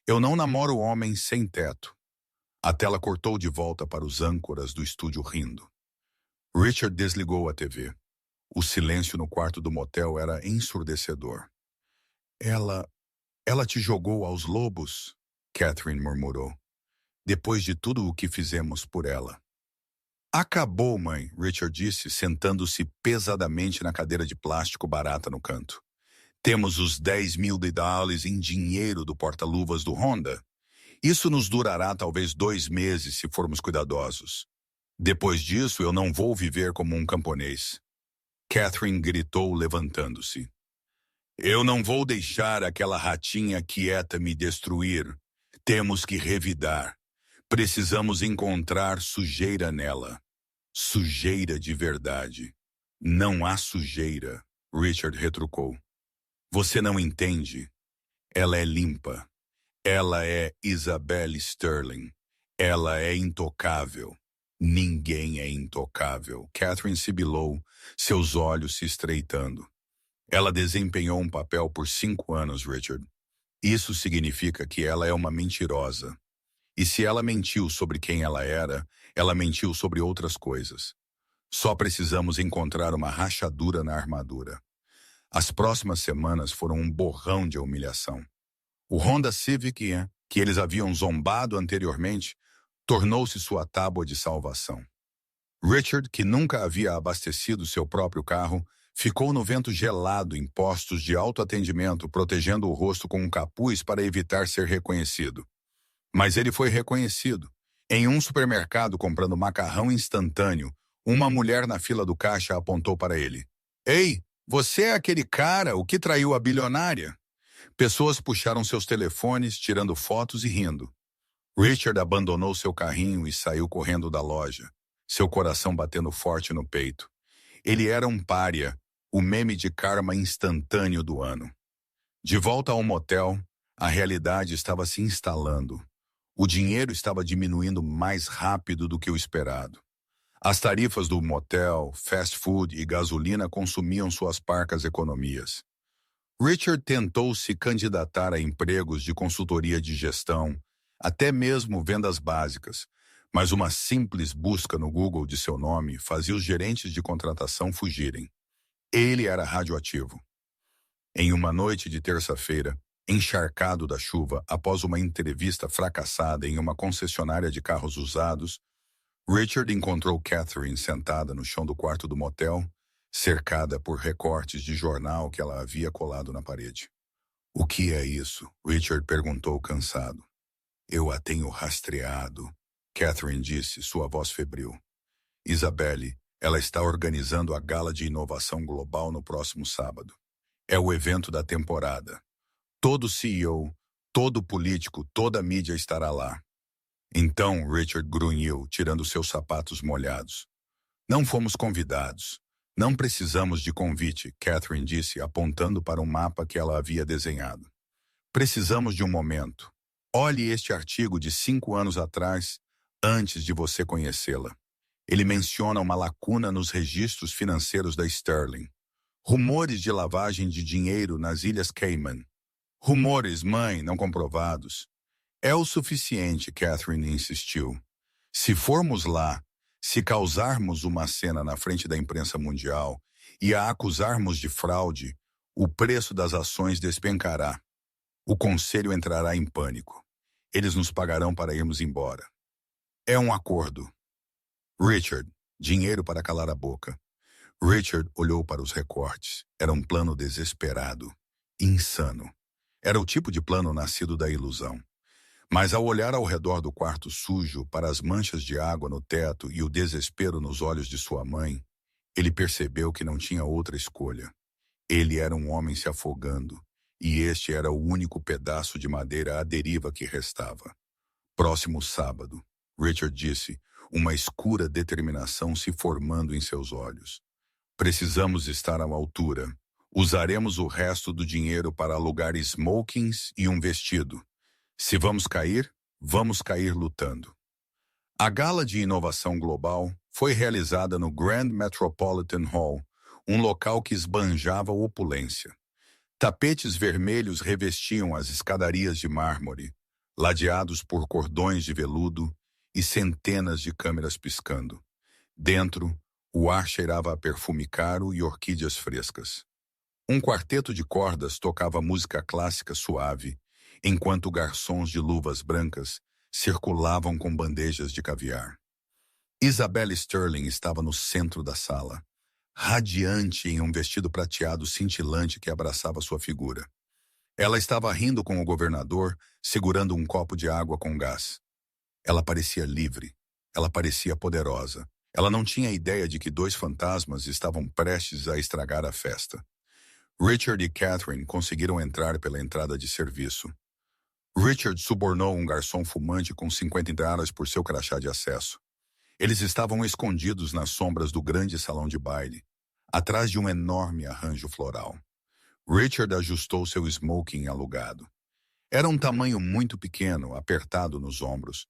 Eu não namoro homens sem teto. A tela cortou de volta para os âncoras do estúdio rindo. Richard desligou a TV. O silêncio no quarto do motel era ensurdecedor. Ela te jogou aos lobos? Catherine murmurou. Depois de tudo o que fizemos por ela. Acabou, mãe, Richard disse, sentando-se pesadamente na cadeira de plástico barata no canto. Temos os 10 mil dólares em dinheiro do porta-luvas do Honda. Isso nos durará talvez 2 meses se formos cuidadosos. Depois disso, eu não vou viver como um camponês. Catherine gritou, levantando-se. Eu não vou deixar aquela ratinha quieta me destruir. Temos que revidar. Precisamos encontrar sujeira nela. Sujeira de verdade. Não há sujeira, Richard retrucou. Você não entende. Ela é limpa. Ela é Isabelle Sterling. Ela é intocável. Ninguém é intocável. Catherine sibilou, seus olhos se estreitando. Ela desempenhou um papel por 5 anos, Richard. Isso significa que ela é uma mentirosa. E se ela mentiu sobre quem ela era, ela mentiu sobre outras coisas. Só precisamos encontrar uma rachadura na armadura. As próximas semanas foram um borrão de humilhação. O Honda Civic que eles haviam zombado anteriormente, tornou-se sua tábua de salvação. Richard, que nunca havia abastecido seu próprio carro, ficou no vento gelado em postos de autoatendimento, protegendo o rosto com um capuz para evitar ser reconhecido. Mas ele foi reconhecido. Em um supermercado comprando macarrão instantâneo, uma mulher na fila do caixa apontou para ele. Ei, você é aquele cara, o que traiu a bilionária? Pessoas puxaram seus telefones, tirando fotos e rindo. Richard abandonou seu carrinho e saiu correndo da loja, seu coração batendo forte no peito. Ele era um pária, o meme de karma instantâneo do ano. De volta ao motel, a realidade estava se instalando. O dinheiro estava diminuindo mais rápido do que o esperado. As tarifas do motel, fast food e gasolina consumiam suas parcas economias. Richard tentou se candidatar a empregos de consultoria de gestão, até mesmo vendas básicas, mas uma simples busca no Google de seu nome fazia os gerentes de contratação fugirem. Ele era radioativo. Em uma noite de terça-feira, encharcado da chuva após uma entrevista fracassada em uma concessionária de carros usados, Richard encontrou Catherine sentada no chão do quarto do motel, cercada por recortes de jornal que ela havia colado na parede. O que é isso? Richard perguntou cansado. Eu a tenho rastreado, Catherine disse, sua voz febril. Isabelle, ela está organizando a gala de inovação global no próximo sábado. É o evento da temporada. Todo CEO, todo político, toda a mídia estará lá. Então, Richard grunhiu, tirando seus sapatos molhados. Não fomos convidados. Não precisamos de convite, Catherine disse, apontando para um mapa que ela havia desenhado. Precisamos de um momento. Olhe este artigo de 5 anos atrás, antes de você conhecê-la. Ele menciona uma lacuna nos registros financeiros da Sterling. Rumores de lavagem de dinheiro nas Ilhas Cayman. Rumores, mãe, não comprovados. É o suficiente, Catherine insistiu. Se formos lá, se causarmos uma cena na frente da imprensa mundial e a acusarmos de fraude, o preço das ações despencará. O conselho entrará em pânico. Eles nos pagarão para irmos embora. É um acordo. Richard, dinheiro para calar a boca. Richard olhou para os recortes. Era um plano desesperado, insano. Era o tipo de plano nascido da ilusão. Mas ao olhar ao redor do quarto sujo para as manchas de água no teto e o desespero nos olhos de sua mãe, ele percebeu que não tinha outra escolha. Ele era um homem se afogando, e este era o único pedaço de madeira à deriva que restava. Próximo sábado, Richard disse, uma escura determinação se formando em seus olhos. Precisamos estar à altura. Usaremos o resto do dinheiro para alugar smokings e um vestido. Se vamos cair lutando. A Gala de Inovação Global foi realizada no Grand Metropolitan Hall, um local que esbanjava opulência. Tapetes vermelhos revestiam as escadarias de mármore, ladeados por cordões de veludo e centenas de câmeras piscando. Dentro, o ar cheirava a perfume caro e orquídeas frescas. Um quarteto de cordas tocava música clássica suave, enquanto garçons de luvas brancas circulavam com bandejas de caviar. Isabelle Sterling estava no centro da sala, radiante em um vestido prateado cintilante que abraçava sua figura. Ela estava rindo com o governador, segurando um copo de água com gás. Ela parecia livre, ela parecia poderosa. Ela não tinha ideia de que 2 fantasmas estavam prestes a estragar a festa. Richard e Catherine conseguiram entrar pela entrada de serviço. Richard subornou um garçom fumante com $50 por seu crachá de acesso. Eles estavam escondidos nas sombras do grande salão de baile, atrás de um enorme arranjo floral. Richard ajustou seu smoking alugado. Era um tamanho muito pequeno, apertado nos ombros.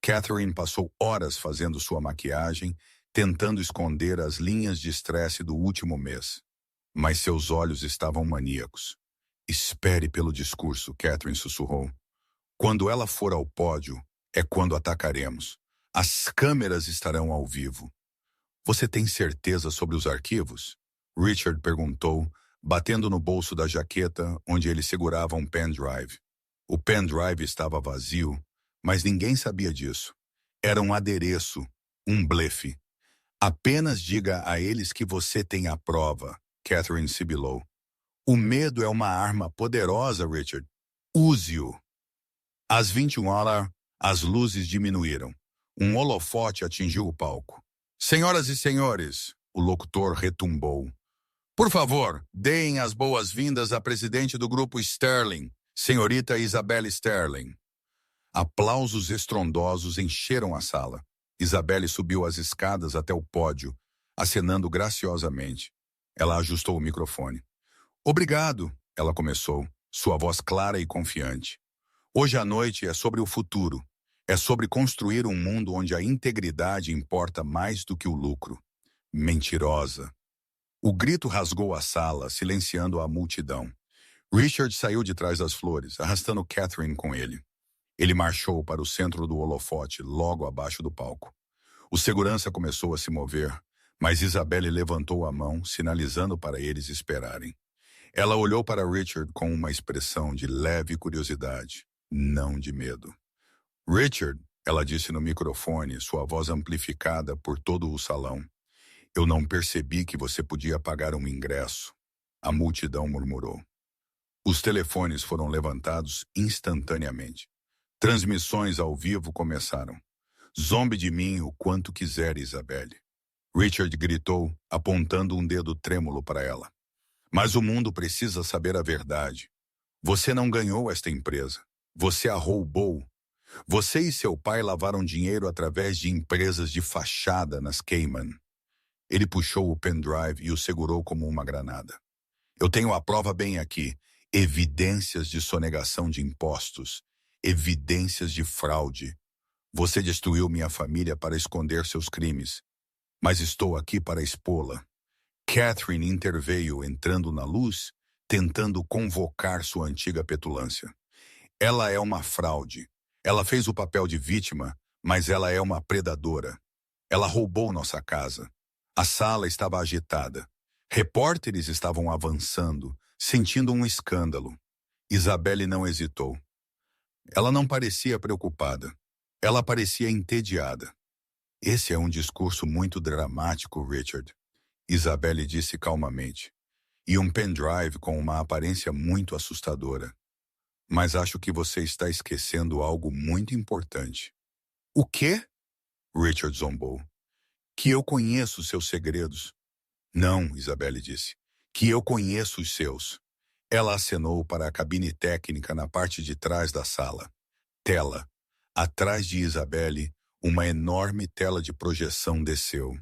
Catherine passou horas fazendo sua maquiagem, tentando esconder as linhas de estresse do último mês. Mas seus olhos estavam maníacos. Espere pelo discurso, Catherine sussurrou. Quando ela for ao pódio, é quando atacaremos. As câmeras estarão ao vivo. Você tem certeza sobre os arquivos? Richard perguntou, batendo no bolso da jaqueta, onde ele segurava um pendrive. O pendrive estava vazio, mas ninguém sabia disso. Era um adereço, um blefe. Apenas diga a eles que você tem a prova, Catherine sibilou. O medo é uma arma poderosa, Richard. Use-o. Às 21 horas, as luzes diminuíram. Um holofote atingiu o palco. Senhoras e senhores, o locutor retumbou. Por favor, deem as boas-vindas à presidente do grupo Sterling, senhorita Isabelle Sterling. Aplausos estrondosos encheram a sala. Isabelle subiu as escadas até o pódio, acenando graciosamente. Ela ajustou o microfone. Obrigado, ela começou, sua voz clara e confiante. Hoje à noite é sobre o futuro. É sobre construir um mundo onde a integridade importa mais do que o lucro. Mentirosa. O grito rasgou a sala, silenciando a multidão. Richard saiu de trás das flores, arrastando Catherine com ele. Ele marchou para o centro do holofote, logo abaixo do palco. O segurança começou a se mover, mas Isabelle levantou a mão, sinalizando para eles esperarem. Ela olhou para Richard com uma expressão de leve curiosidade, não de medo. Richard, ela disse no microfone, sua voz amplificada por todo o salão. Eu não percebi que você podia pagar um ingresso. A multidão murmurou. Os telefones foram levantados instantaneamente. Transmissões ao vivo começaram. Zombe de mim o quanto quiser, Isabelle. Richard gritou, apontando um dedo trêmulo para ela. Mas o mundo precisa saber a verdade. Você não ganhou esta empresa. Você a roubou. Você e seu pai lavaram dinheiro através de empresas de fachada nas Cayman. Ele puxou o pendrive e o segurou como uma granada. Eu tenho a prova bem aqui. Evidências de sonegação de impostos. Evidências de fraude. Você destruiu minha família para esconder seus crimes. Mas estou aqui para expô-la. Catherine interveio, entrando na luz, tentando convocar sua antiga petulância. Ela é uma fraude. Ela fez o papel de vítima, mas ela é uma predadora. Ela roubou nossa casa. A sala estava agitada. Repórteres estavam avançando, sentindo um escândalo. Isabelle não hesitou. Ela não parecia preocupada. Ela parecia entediada. Esse é um discurso muito dramático, Richard. Isabelle disse calmamente. E um pendrive com uma aparência muito assustadora. Mas acho que você está esquecendo algo muito importante. O quê? Richard zombou. Que eu conheço seus segredos. Não, Isabelle disse. Que eu conheço os seus. Ela acenou para a cabine técnica na parte de trás da sala. Tela. Atrás de Isabelle, uma enorme tela de projeção desceu.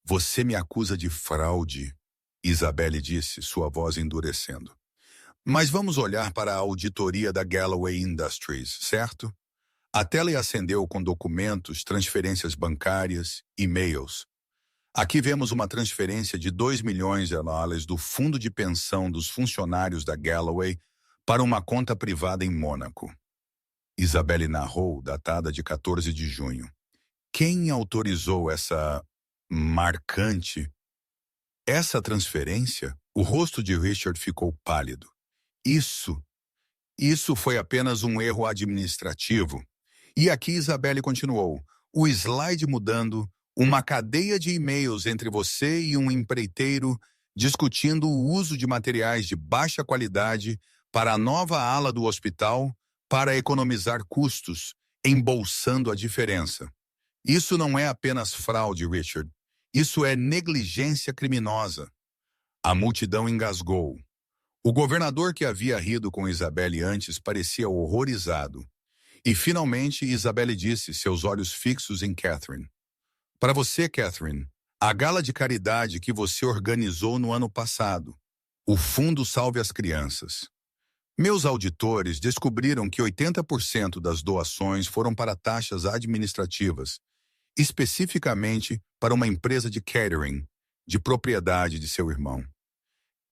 Você me acusa de fraude, Isabelle disse, sua voz endurecendo. Mas vamos olhar para a auditoria da Galloway Industries, certo? A tela acendeu com documentos, transferências bancárias, e-mails. Aqui vemos uma transferência de $2 milhões do fundo de pensão dos funcionários da Galloway para uma conta privada em Mônaco. Isabelle narrou, datada de 14 de junho. Quem autorizou essa essa transferência? O rosto de Richard ficou pálido. Isso foi apenas um erro administrativo. E aqui Isabelle continuou. O slide mudando, uma cadeia de e-mails entre você e um empreiteiro discutindo o uso de materiais de baixa qualidade para a nova ala do hospital para economizar custos, embolsando a diferença. Isso não é apenas fraude, Richard. Isso é negligência criminosa. A multidão engasgou. O governador que havia rido com Isabelle antes parecia horrorizado. E finalmente Isabelle disse, seus olhos fixos em Catherine. Para você, Catherine, a gala de caridade que você organizou no ano passado. O Fundo Salve as Crianças. Meus auditores descobriram que 80% das doações foram para taxas administrativas, especificamente para uma empresa de catering, de propriedade de seu irmão.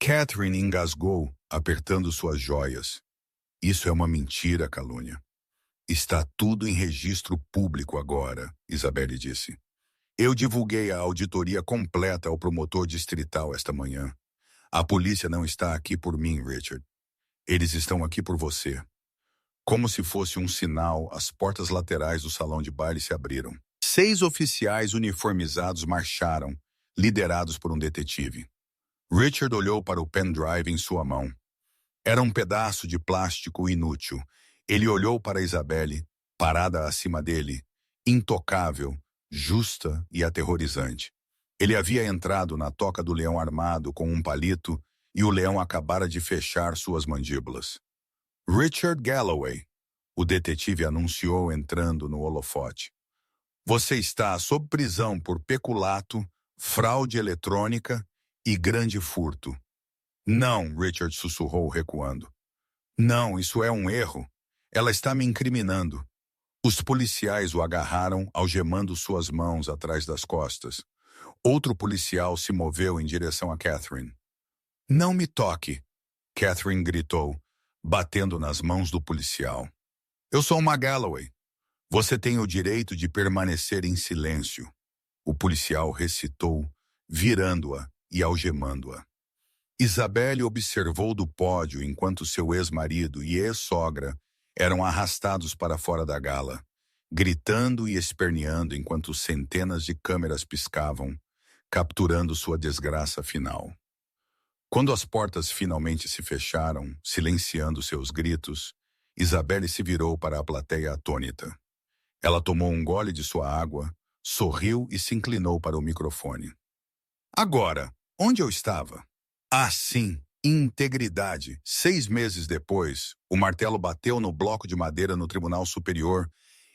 Catherine engasgou, apertando suas joias. Isso é uma mentira, calúnia. Está tudo em registro público agora, Isabelle disse. Eu divulguei a auditoria completa ao promotor distrital esta manhã. A polícia não está aqui por mim, Richard. Eles estão aqui por você. Como se fosse um sinal, as portas laterais do salão de baile se abriram. 6 oficiais uniformizados marcharam, liderados por um detetive. Richard olhou para o pendrive em sua mão. Era um pedaço de plástico inútil. Ele olhou para Isabelle, parada acima dele, intocável, justa e aterrorizante. Ele havia entrado na toca do leão armado com um palito e o leão acabara de fechar suas mandíbulas. Richard Galloway, o detetive anunciou entrando no holofote. Você está sob prisão por peculato, fraude eletrônica e grande furto. Não, Richard sussurrou recuando. Não, isso é um erro. Ela está me incriminando. Os policiais o agarraram, algemando suas mãos atrás das costas. Outro policial se moveu em direção a Catherine. Não me toque, Catherine gritou, batendo nas mãos do policial. Eu sou uma Galloway. Você tem o direito de permanecer em silêncio. O policial recitou, virando-a e algemando-a. Isabelle observou do pódio enquanto seu ex-marido e ex-sogra eram arrastados para fora da gala, gritando e esperneando enquanto centenas de câmeras piscavam, capturando sua desgraça final. Quando as portas finalmente se fecharam, silenciando seus gritos, Isabelle se virou para a plateia atônita. Ela tomou um gole de sua água, sorriu e se inclinou para o microfone. Agora, onde eu estava? Ah, sim, integridade. 6 meses depois, o martelo bateu no bloco de madeira no Tribunal Superior,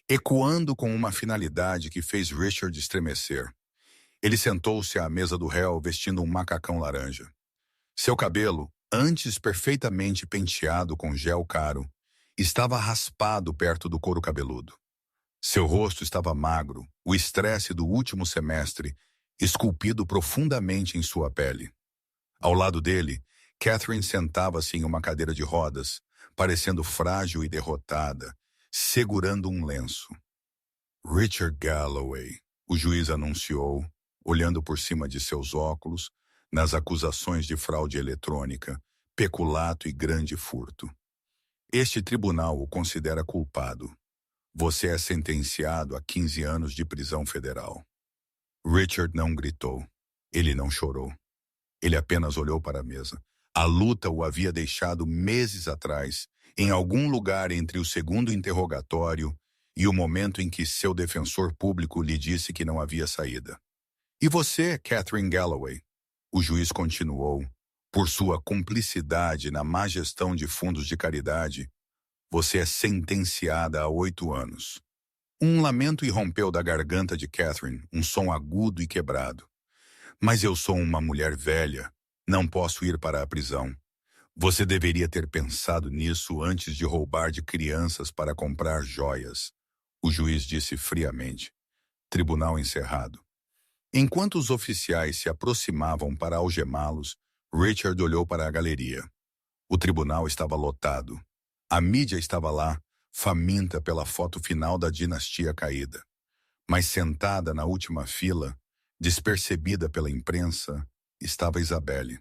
ecoando com uma finalidade que fez Richard estremecer. Ele sentou-se à mesa do réu vestindo um macacão laranja. Seu cabelo, antes perfeitamente penteado com gel caro, estava raspado perto do couro cabeludo. Seu rosto estava magro, o estresse do último semestre, esculpido profundamente em sua pele. Ao lado dele, Catherine sentava-se em uma cadeira de rodas, parecendo frágil e derrotada, segurando um lenço. Richard Galloway, o juiz anunciou, olhando por cima de seus óculos, nas acusações de fraude eletrônica, peculato e grande furto. Este tribunal o considera culpado. Você é sentenciado a 15 anos de prisão federal. Richard não gritou. Ele não chorou. Ele apenas olhou para a mesa. A luta o havia deixado meses atrás, em algum lugar entre o segundo interrogatório e o momento em que seu defensor público lhe disse que não havia saída. E você, Catherine Galloway? O juiz continuou. Por sua cumplicidade na má gestão de fundos de caridade, você é sentenciada a 8 anos. Um lamento irrompeu da garganta de Catherine, um som agudo e quebrado. Mas eu sou uma mulher velha. Não posso ir para a prisão. Você deveria ter pensado nisso antes de roubar de crianças para comprar joias. O juiz disse friamente. Tribunal encerrado. Enquanto os oficiais se aproximavam para algemá-los, Richard olhou para a galeria. O tribunal estava lotado. A mídia estava lá, faminta pela foto final da dinastia caída. Mas sentada na última fila, despercebida pela imprensa, estava Isabelle.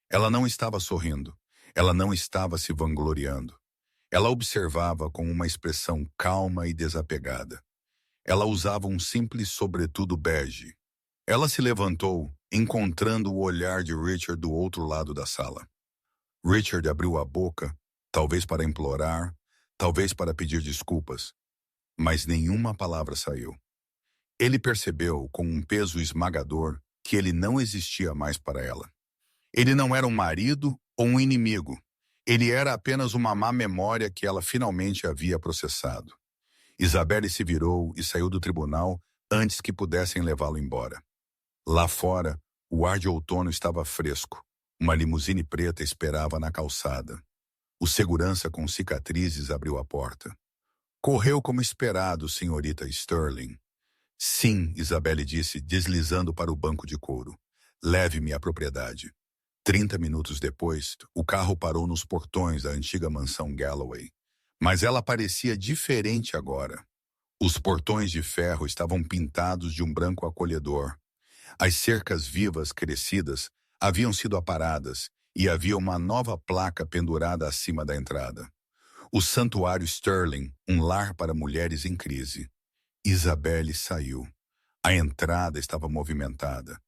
Ela não estava sorrindo. Ela não estava se vangloriando. Ela observava com uma expressão calma e desapegada. Ela usava um simples sobretudo bege. Ela se levantou, encontrando o olhar de Richard do outro lado da sala. Richard abriu a boca, talvez para implorar, talvez para pedir desculpas, mas nenhuma palavra saiu. Ele percebeu, com um peso esmagador, que ele não existia mais para ela. Ele não era um marido ou um inimigo. Ele era apenas uma má memória que ela finalmente havia processado. Isabelle se virou e saiu do tribunal antes que pudessem levá-lo embora. Lá fora, o ar de outono estava fresco. Uma limusine preta esperava na calçada. O segurança com cicatrizes abriu a porta. Correu como esperado, senhorita Sterling. Sim, Isabelle disse, deslizando para o banco de couro. Leve-me à propriedade. 30 minutos depois, o carro parou nos portões da antiga mansão Galloway. Mas ela parecia diferente agora. Os portões de ferro estavam pintados de um branco acolhedor. As cercas vivas crescidas haviam sido aparadas e havia uma nova placa pendurada acima da entrada. O Santuário Sterling, um lar para mulheres em crise. Isabelle saiu. A entrada estava movimentada.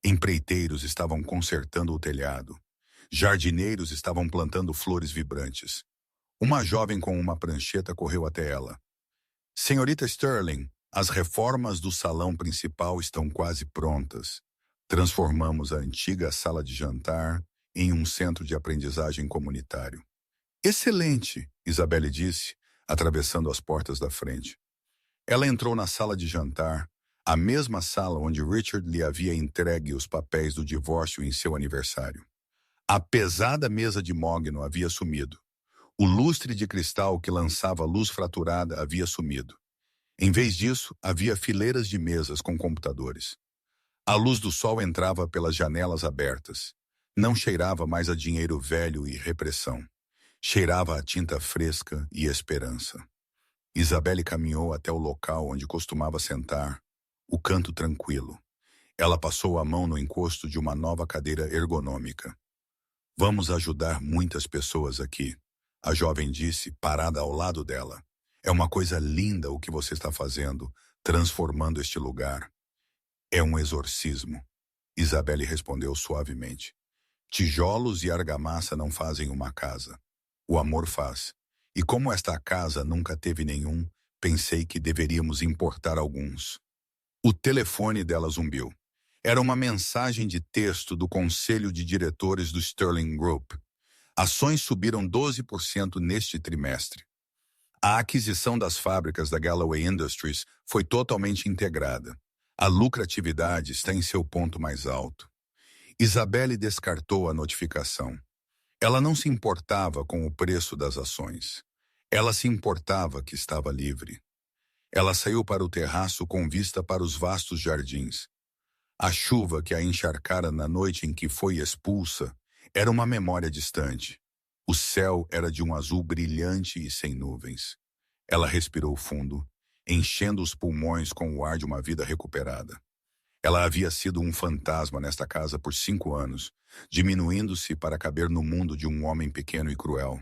Empreiteiros estavam consertando o telhado. Jardineiros estavam plantando flores vibrantes. Uma jovem com uma prancheta correu até ela. Senhorita Sterling, as reformas do salão principal estão quase prontas. Transformamos a antiga sala de jantar em um centro de aprendizagem comunitário. Excelente, Isabelle disse, atravessando as portas da frente. Ela entrou na sala de jantar, a mesma sala onde Richard lhe havia entregue os papéis do divórcio em seu aniversário. A pesada mesa de mogno havia sumido. O lustre de cristal que lançava luz fraturada havia sumido. Em vez disso, havia fileiras de mesas com computadores. A luz do sol entrava pelas janelas abertas. Não cheirava mais a dinheiro velho e repressão. Cheirava a tinta fresca e esperança. Isabelle caminhou até o local onde costumava sentar, o canto tranquilo. Ela passou a mão no encosto de uma nova cadeira ergonômica. Vamos ajudar muitas pessoas aqui, a jovem disse, parada ao lado dela. É uma coisa linda o que você está fazendo, transformando este lugar. É um exorcismo, Isabelle respondeu suavemente. Tijolos e argamassa não fazem uma casa. O amor faz. E como esta casa nunca teve nenhum, pensei que deveríamos importar alguns. O telefone dela zumbiu. Era uma mensagem de texto do Conselho de Diretores do Sterling Group. Ações subiram 12% neste trimestre. A aquisição das fábricas da Galloway Industries foi totalmente integrada. A lucratividade está em seu ponto mais alto. Isabelle descartou a notificação. Ela não se importava com o preço das ações. Ela se importava que estava livre. Ela saiu para o terraço com vista para os vastos jardins. A chuva que a encharcara na noite em que foi expulsa era uma memória distante. O céu era de um azul brilhante e sem nuvens. Ela respirou fundo, enchendo os pulmões com o ar de uma vida recuperada. Ela havia sido um fantasma nesta casa por 5 anos, diminuindo-se para caber no mundo de um homem pequeno e cruel.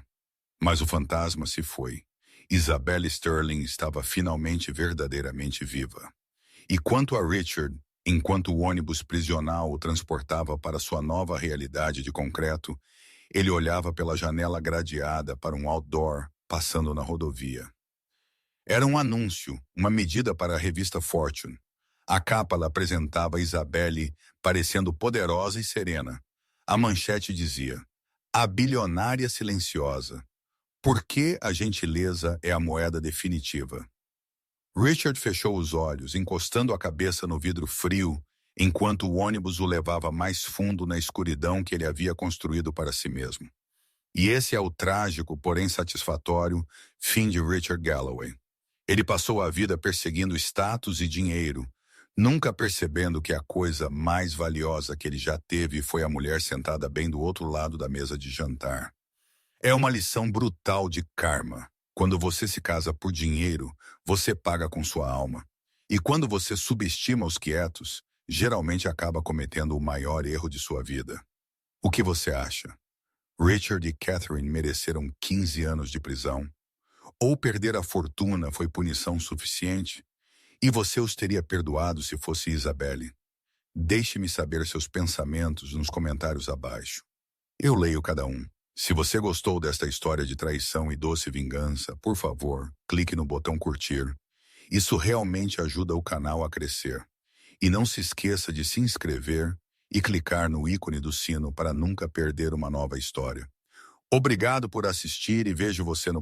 Mas o fantasma se foi. Isabelle Sterling estava finalmente verdadeiramente viva. E quanto a Richard, enquanto o ônibus prisional o transportava para sua nova realidade de concreto, ele olhava pela janela gradeada para um outdoor passando na rodovia. Era um anúncio, uma medida para a revista Fortune. A capa apresentava Isabelle parecendo poderosa e serena. A manchete dizia: A bilionária silenciosa. Por que a gentileza é a moeda definitiva? Richard fechou os olhos, encostando a cabeça no vidro frio, enquanto o ônibus o levava mais fundo na escuridão que ele havia construído para si mesmo. E esse é o trágico, porém satisfatório, fim de Richard Galloway. Ele passou a vida perseguindo status e dinheiro, nunca percebendo que a coisa mais valiosa que ele já teve foi a mulher sentada bem do outro lado da mesa de jantar. É uma lição brutal de karma. Quando você se casa por dinheiro, você paga com sua alma. E quando você subestima os quietos, geralmente acaba cometendo o maior erro de sua vida. O que você acha? Richard e Catherine mereceram 15 anos de prisão? Ou perder a fortuna foi punição suficiente? E você os teria perdoado se fosse Isabelle? Deixe-me saber seus pensamentos nos comentários abaixo. Eu leio cada um. Se você gostou desta história de traição e doce vingança, por favor, clique no botão curtir. Isso realmente ajuda o canal a crescer. E não se esqueça de se inscrever e clicar no ícone do sino para nunca perder uma nova história. Obrigado por assistir e vejo você no próximo.